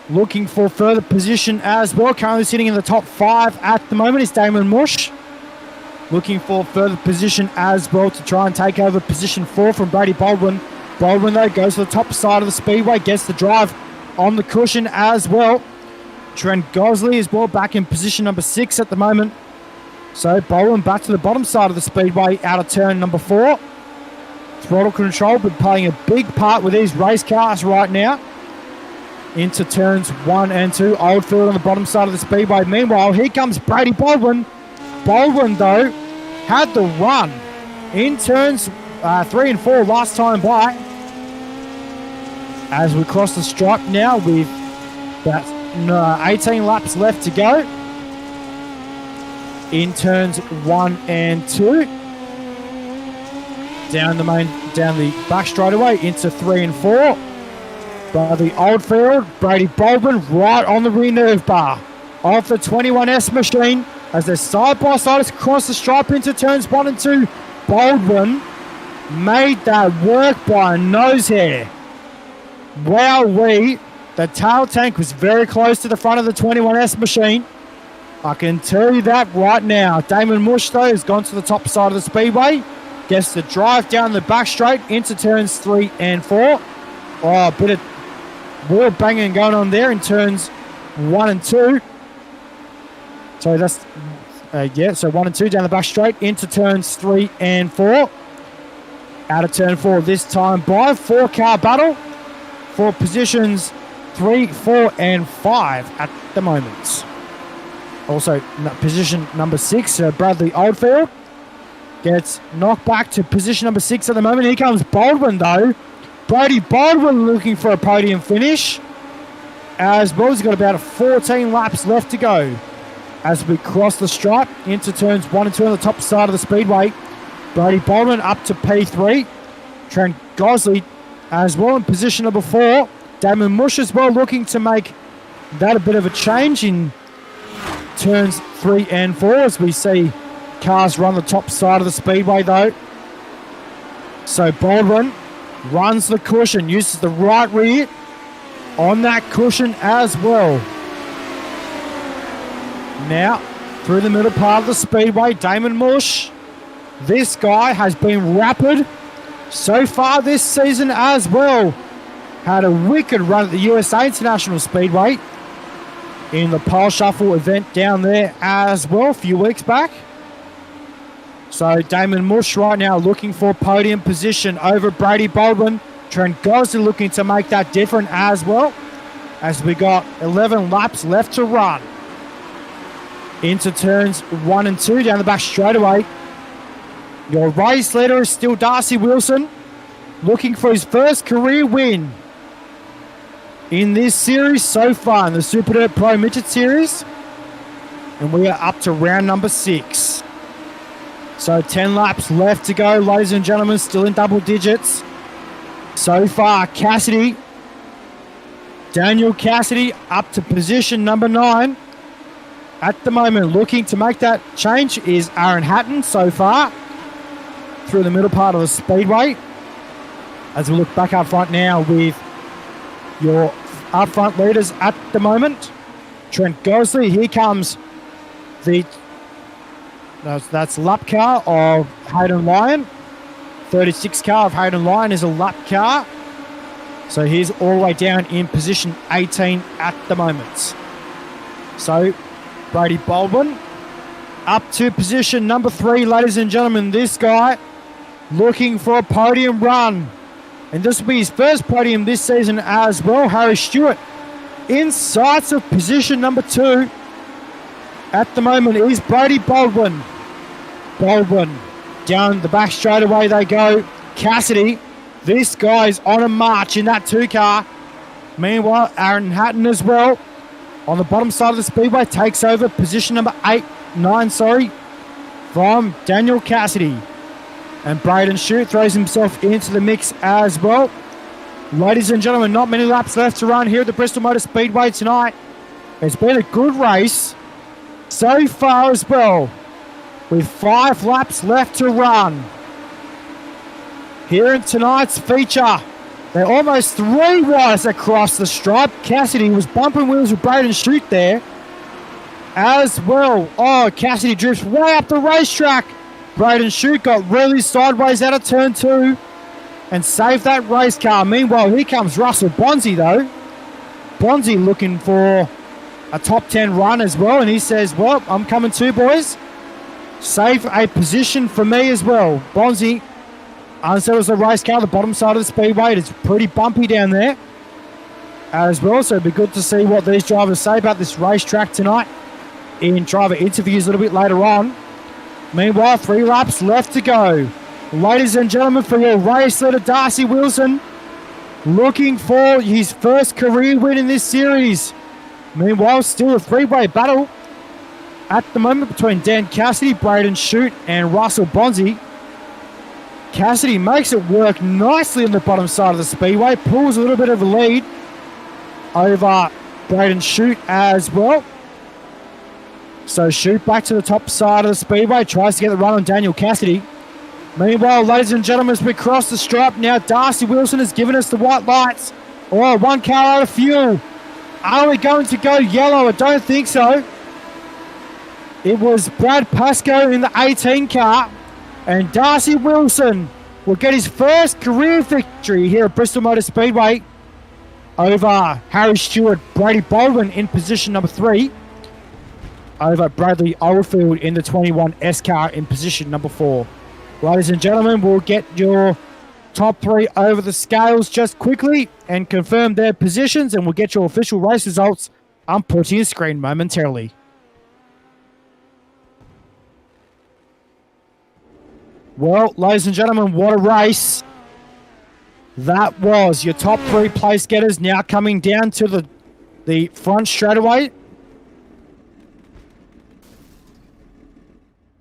looking for further position as well. Currently sitting in the top 5 at the moment is Damon Mush. Looking for further position as well to try and take over position 4 from Brady Baldwin. Baldwin, though, goes to the top side of the speedway, gets the drive on the cushion as well. Trent Gosley is well back in position number 6 at the moment. So Baldwin back to the bottom side of the speedway out of turn number 4. Throttle control been playing a big part with these race cars right now. Into turns 1 and 2. Oldfield on the bottom side of the speedway. Meanwhile, here comes Brady Baldwin. Baldwin, though, had the run in turns 3 and 4 last time by. As we cross the stripe now with about 18 laps left to go. In turns 1 and 2. Down the back straightaway into 3 and 4. By the Oldfield, Brady Baldwin right on the rear nerve bar of the 21S machine as they're side by side across the stripe into turns 1 and 2. Baldwin made that work by a nose hair. Wowee, the tail tank was very close to the front of the 21S machine. I can tell you that right now. Damon Mush, though, has gone to the top side of the speedway. Gets the drive down the back straight into turns 3 and 4. Oh, a bit of wheel banging going on there in turns 1 and 2. So that's, so 1 and 2 down the back straight into turns 3 and 4. Out of turn 4 this time by 4-car battle for positions 3, 4 and 5 at the moment. Also, position number 6, Bradley Oldfield gets knocked back to position number 6 at the moment. Here comes Baldwin, though. Brady Baldwin looking for a podium finish. As well, he's got about 14 laps left to go. As we cross the stripe into turns 1 and 2 on the top side of the speedway. Brady Baldwin up to P3. Trent Gosley as well in position number 4. Damon Mush as well looking to make that a bit of a change in turns 3 and 4 as we see cars run the top side of the speedway, though. So Baldwin runs the cushion, uses the right rear on that cushion as well. Now, through the middle part of the speedway, Damon Mush. This guy has been rapid so far this season as well. Had a wicked run at the USA International Speedway in the pole shuffle event down there as well a few weeks back. So Damon Mush right now looking for podium position over Brady Baldwin. Trent Gosley looking to make that different as well, as we got 11 laps left to run. Into turns 1 and 2 down the back straightaway. Your race leader is still Darcy Wilson, looking for his first career win in this series so far in the Super Dirt Pro Midget Series. And we are up to round number 6. So 10 laps left to go, ladies and gentlemen, still in double digits. So far, Daniel Cassidy up to position number 9. At the moment, looking to make that change is Aaron Hatton so far through the middle part of the speedway. As we look back up front now with your up front leaders at the moment. Trent Gosley, here comes that's lap car of Hayden Lyon. 36 car of Hayden Lyon is a lap car. So he's all the way down in position 18 at the moment. So Brady Baldwin up to position number 3, ladies and gentlemen. This guy looking for a podium run. And this will be his first podium this season as well. Harry Stewart in sights of position number 2. At the moment is Brady Baldwin. Baldwin down the back straightaway they go. Cassidy, this guy's on a march in that 2 car. Meanwhile, Aaron Hatton as well on the bottom side of the speedway, takes over position number 9, from Daniel Cassidy. And Braden Shute throws himself into the mix as well. Ladies and gentlemen, not many laps left to run here at the Bristol Motor Speedway tonight. It's been a good race so far as well, with 5 laps left to run. Here in tonight's feature, they're almost 3 wide across the stripe. Cassidy was bumping wheels with Braden Shute there as well. Oh, Cassidy drifts way up the racetrack. Braden Shute got really sideways out of turn 2 and saved that race car. Meanwhile, here comes Russell Bonzi, though. Bonzi looking for a top 10 run as well, and he says, well, I'm coming too, boys. Save a position for me as well. Bonzi unsettles the race car, the bottom side of the speedway. It's pretty bumpy down there as well, so it'd be good to see what these drivers say about this racetrack tonight in driver interviews a little bit later on. Meanwhile, 3 laps left to go. Ladies and gentlemen, for your race leader, Darcy Wilson, looking for his first career win in this series. Meanwhile, still a 3-way battle at the moment between Dan Cassidy, Braden Shute, and Russell Bonzi. Cassidy makes it work nicely on the bottom side of the speedway, pulls a little bit of a lead over Braden Shute as well. So Shute back to the top side of the speedway, tries to get the run on Daniel Cassidy. Meanwhile, ladies and gentlemen, as we cross the stripe now, Darcy Wilson has given us the white lights. Oh, 1 car out of fuel. Are we going to go yellow? I don't think so. It was Brad Pascoe in the 18 car, and Darcy Wilson will get his first career victory here at Bristol Motor Speedway over Harry Stewart, Brady Baldwin in position number 3, over Bradley Oldfield in the 21 S car in position number 4. Ladies and gentlemen, we'll get your top 3 over the scales just quickly and confirm their positions, and we'll get your official race results on putting your screen momentarily. Well, ladies and gentlemen, what a race that was. Your top 3 place getters now coming down to the front straightaway.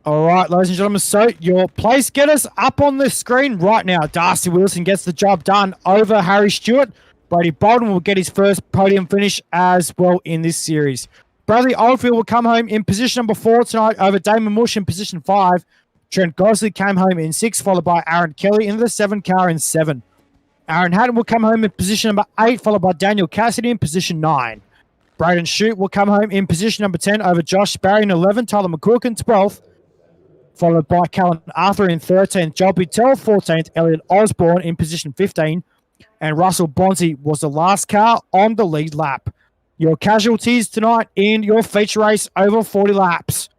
All right, ladies and gentlemen, so your place getters up on the screen right now. Darcy Wilson gets the job done over Harry Stewart. Brady Bolden will get his first podium finish as well in this series. Bradley Oldfield will come home in position number 4 tonight over Damon Mush in position 5. Trent Gosley came home in 6, followed by Aaron Kelly in the 7 car in 7. Aaron Hatton will come home in position number 8, followed by Daniel Cassidy in position 9. Braden Shute will come home in position number 10 over Josh Sparry in 11, Tyler McCook in 12th, followed by Callan Arthur in 13th, Joel Bittel 14th, Elliot Osborne in position 15, and Russell Bonzi was the last car on the lead lap. Your casualties tonight in your feature race over 40 laps.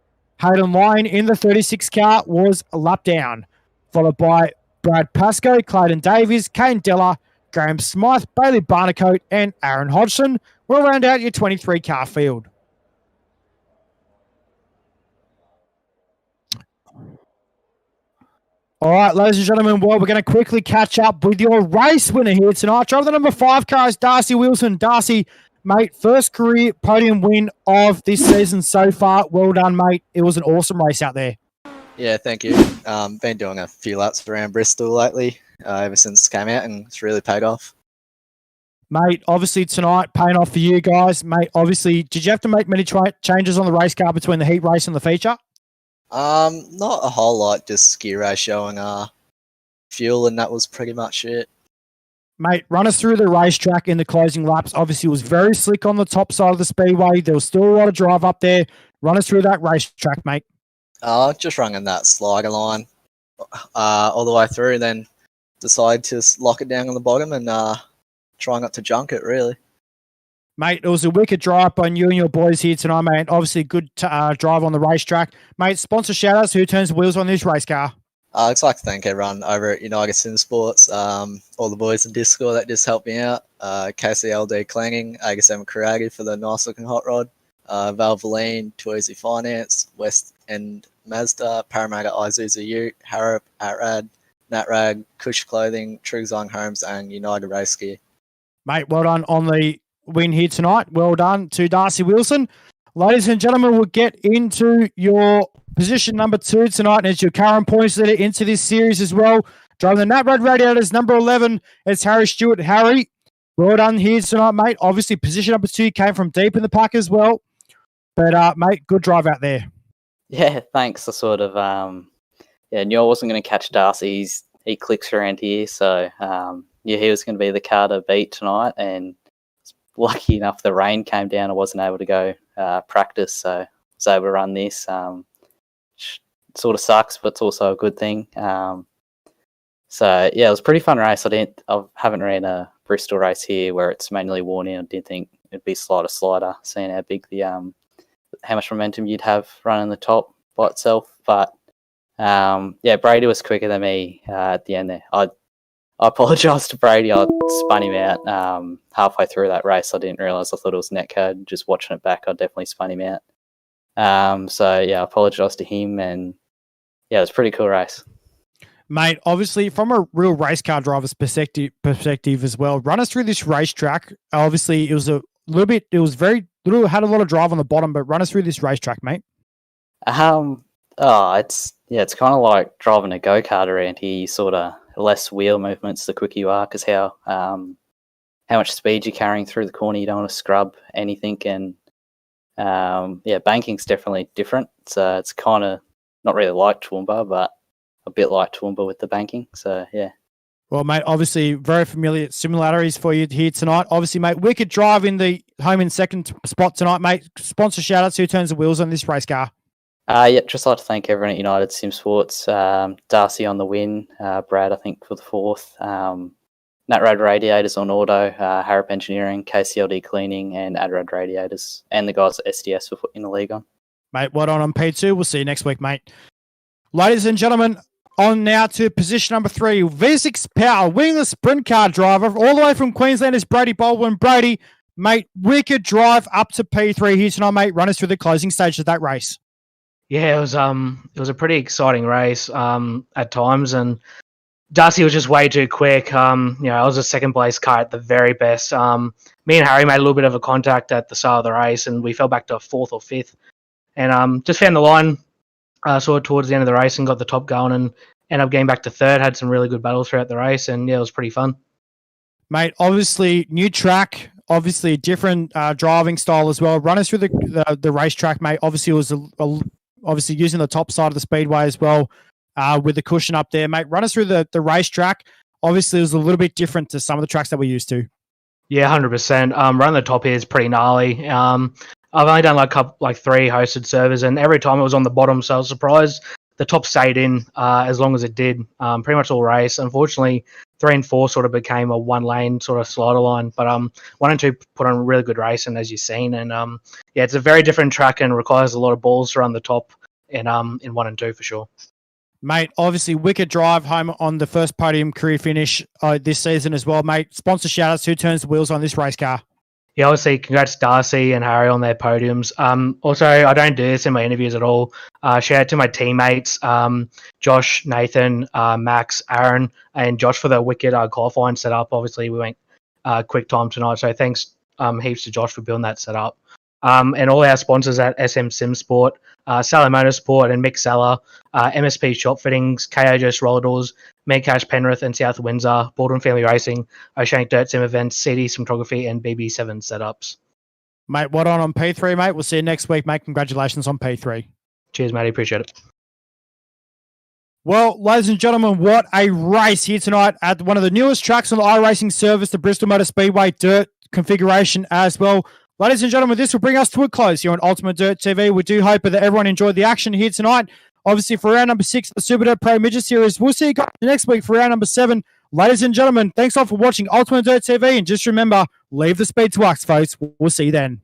Hayden Lyon in the 36 car was a lap down, followed by Brad Pascoe, Clayton Davies, Kane Della, Graham Smythe, Bailey Barnacote, and Aaron Hodgson will round out your 23 car field. All right, ladies and gentlemen, well, we're going to quickly catch up with your race winner here tonight. Driver the number 5 car is Darcy Wilson. Darcy, mate, first career podium win of this season so far. Well done, mate. It was an awesome race out there. Yeah, thank you. Been doing a few laps around Bristol lately, ever since it came out, and it's really paid off. Mate, obviously tonight, paying off for you guys. Mate, obviously, did you have to make many changes on the race car between the heat race and the feature? Not a whole lot, just gear ratio and fuel, and that was pretty much it. Mate, run us through the racetrack in the closing laps. Obviously, it was very slick on the top side of the speedway. There was still a lot of drive up there. Run us through that racetrack, mate. Just running that slider line all the way through, and then decide to lock it down on the bottom and try not to junk it, really. Mate, it was a wicked drive on you and your boys here tonight, mate. Obviously, good drive on the racetrack. Mate, sponsor shout-outs. Who turns the wheels on this race car? I'd just like to thank everyone over at United Sim Sports, all the boys in Discord that just helped me out, KCLD Clanging, AG7 Creative for the nice-looking hot rod, Valvoline, Twizy Finance, West End Mazda, Parramatta Isuzu Ute, Harrop, Atrad, Natrag, Kush Clothing, Trigzong Homes, and United Race Gear. Mate, well done on the win here tonight. Well done to Darcy Wilson. Ladies and gentlemen, we'll get into your position number 2 tonight, and it's your current points leader into this series as well. Driving the Nat Red Radiators, number 11, it's Harry Stewart. Harry, well done here tonight, mate. Obviously, position number 2 came from deep in the pack as well. But, mate, good drive out there. Yeah, thanks. I sort of, knew I wasn't going to catch Darcy. He clicks around here, so, he was going to be the car to beat tonight, and lucky enough the rain came down. I wasn't able to go practice, so I was able to run this. Sort of sucks, but it's also a good thing. It was a pretty fun race. I haven't ran a Bristol race here where it's manually worn in. I didn't think it'd be slider, seeing how big how much momentum you'd have running the top by itself. But Brady was quicker than me at the end there. I apologise to Brady. I spun him out halfway through that race. I didn't realise. I thought it was netcode. Just watching it back, I definitely spun him out. I apologise to him, and it was a pretty cool race. Mate, obviously, from a real race car driver's perspective as well, run us through this racetrack. Obviously, it was had a lot of drive on the bottom, but run us through this racetrack, mate. It's kind of like driving a go-kart around here. You sort of less wheel movements the quicker you are, because how much speed you're carrying through the corner. You don't want to scrub anything, and banking's definitely different. So it's kind of not really like Toowoomba, but a bit like Toowoomba with the banking. So yeah. Well, mate, obviously very familiar similarities for you here tonight. Obviously, mate, wicked drive in the home in second spot tonight, mate. Sponsor shout-outs, who turns the wheels on this race car? Just like to thank everyone at United Sim Sports. Darcy on the win, Brad, I think, for the 4th. Nat Road Radiators on auto, Harrop Engineering, KCLD Cleaning, and Adrad Radiators, and the guys at SDS for putting the league on. Mate, well done on P2. We'll see you next week, mate. Ladies and gentlemen, on now to position number 3, V6 Power, winning the sprint car driver all the way from Queensland is Brady Baldwin. Brady, mate, wicked drive up to P3 here tonight, mate. Run us through the closing stage of that race. Yeah, it was a pretty exciting race at times, and Darcy was just way too quick. I was a second place car at the very best. Me and Harry made a little bit of a contact at the start of the race, and we fell back to 4th or 5th, and just found the line sort of towards the end of the race and got the top going, and ended up getting back to 3rd. Had some really good battles throughout the race, and it was pretty fun. Mate, obviously new track, obviously different driving style as well. Run us through the racetrack, mate. Obviously it was obviously using the top side of the speedway as well, with the cushion up there, mate. Run us through the racetrack. Obviously, it was a little bit different to some of the tracks that we're used to. Yeah, 100%. Running the top here is pretty gnarly. I've only done like 3 hosted servers, and every time it was on the bottom, so I was surprised the top stayed in as long as it did, pretty much all race. Unfortunately, 3 and 4 sort of became a one-lane sort of slider line, but 1 and 2 put on a really good race, and as you've seen, and it's a very different track and requires a lot of balls to run the top in 1 and 2 for sure. Mate, obviously, wicked drive home on the first podium career finish this season as well, mate. Sponsor shout-outs, who turns the wheels on this race car? Yeah, obviously, congrats to Darcy and Harry on their podiums. Also, I don't do this in my interviews at all. Shout out to my teammates, Josh, Nathan, Max, Aaron, and Josh for the wicked qualifying setup. Obviously, we went quick time tonight, so thanks heaps to Josh for building that setup. And all our sponsors at SM Sim Sport, Sally Motorsport and Mick Seller, MSP Shop Fittings, KOJS Roller Doors, Medcash Penrith and South Windsor, Baldwin Family Racing, Oceanic Dirt Sim Events, CD Cinematography, and BB7 Setups. Mate, what on P3, mate? We'll see you next week, mate. Congratulations on P3. Cheers, matey. Appreciate it. Well, ladies and gentlemen, what a race here tonight at one of the newest tracks on the iRacing service, the Bristol Motor Speedway Dirt configuration as well. Ladies and gentlemen, this will bring us to a close here on Ultimate Dirt TV. We do hope that everyone enjoyed the action here tonight. Obviously, for round number 6 of the Super Dirt Pro Midget Series, we'll see you guys next week for round number 7. Ladies and gentlemen, thanks all for watching Ultimate Dirt TV. And just remember, leave the speed to us, folks. We'll see you then.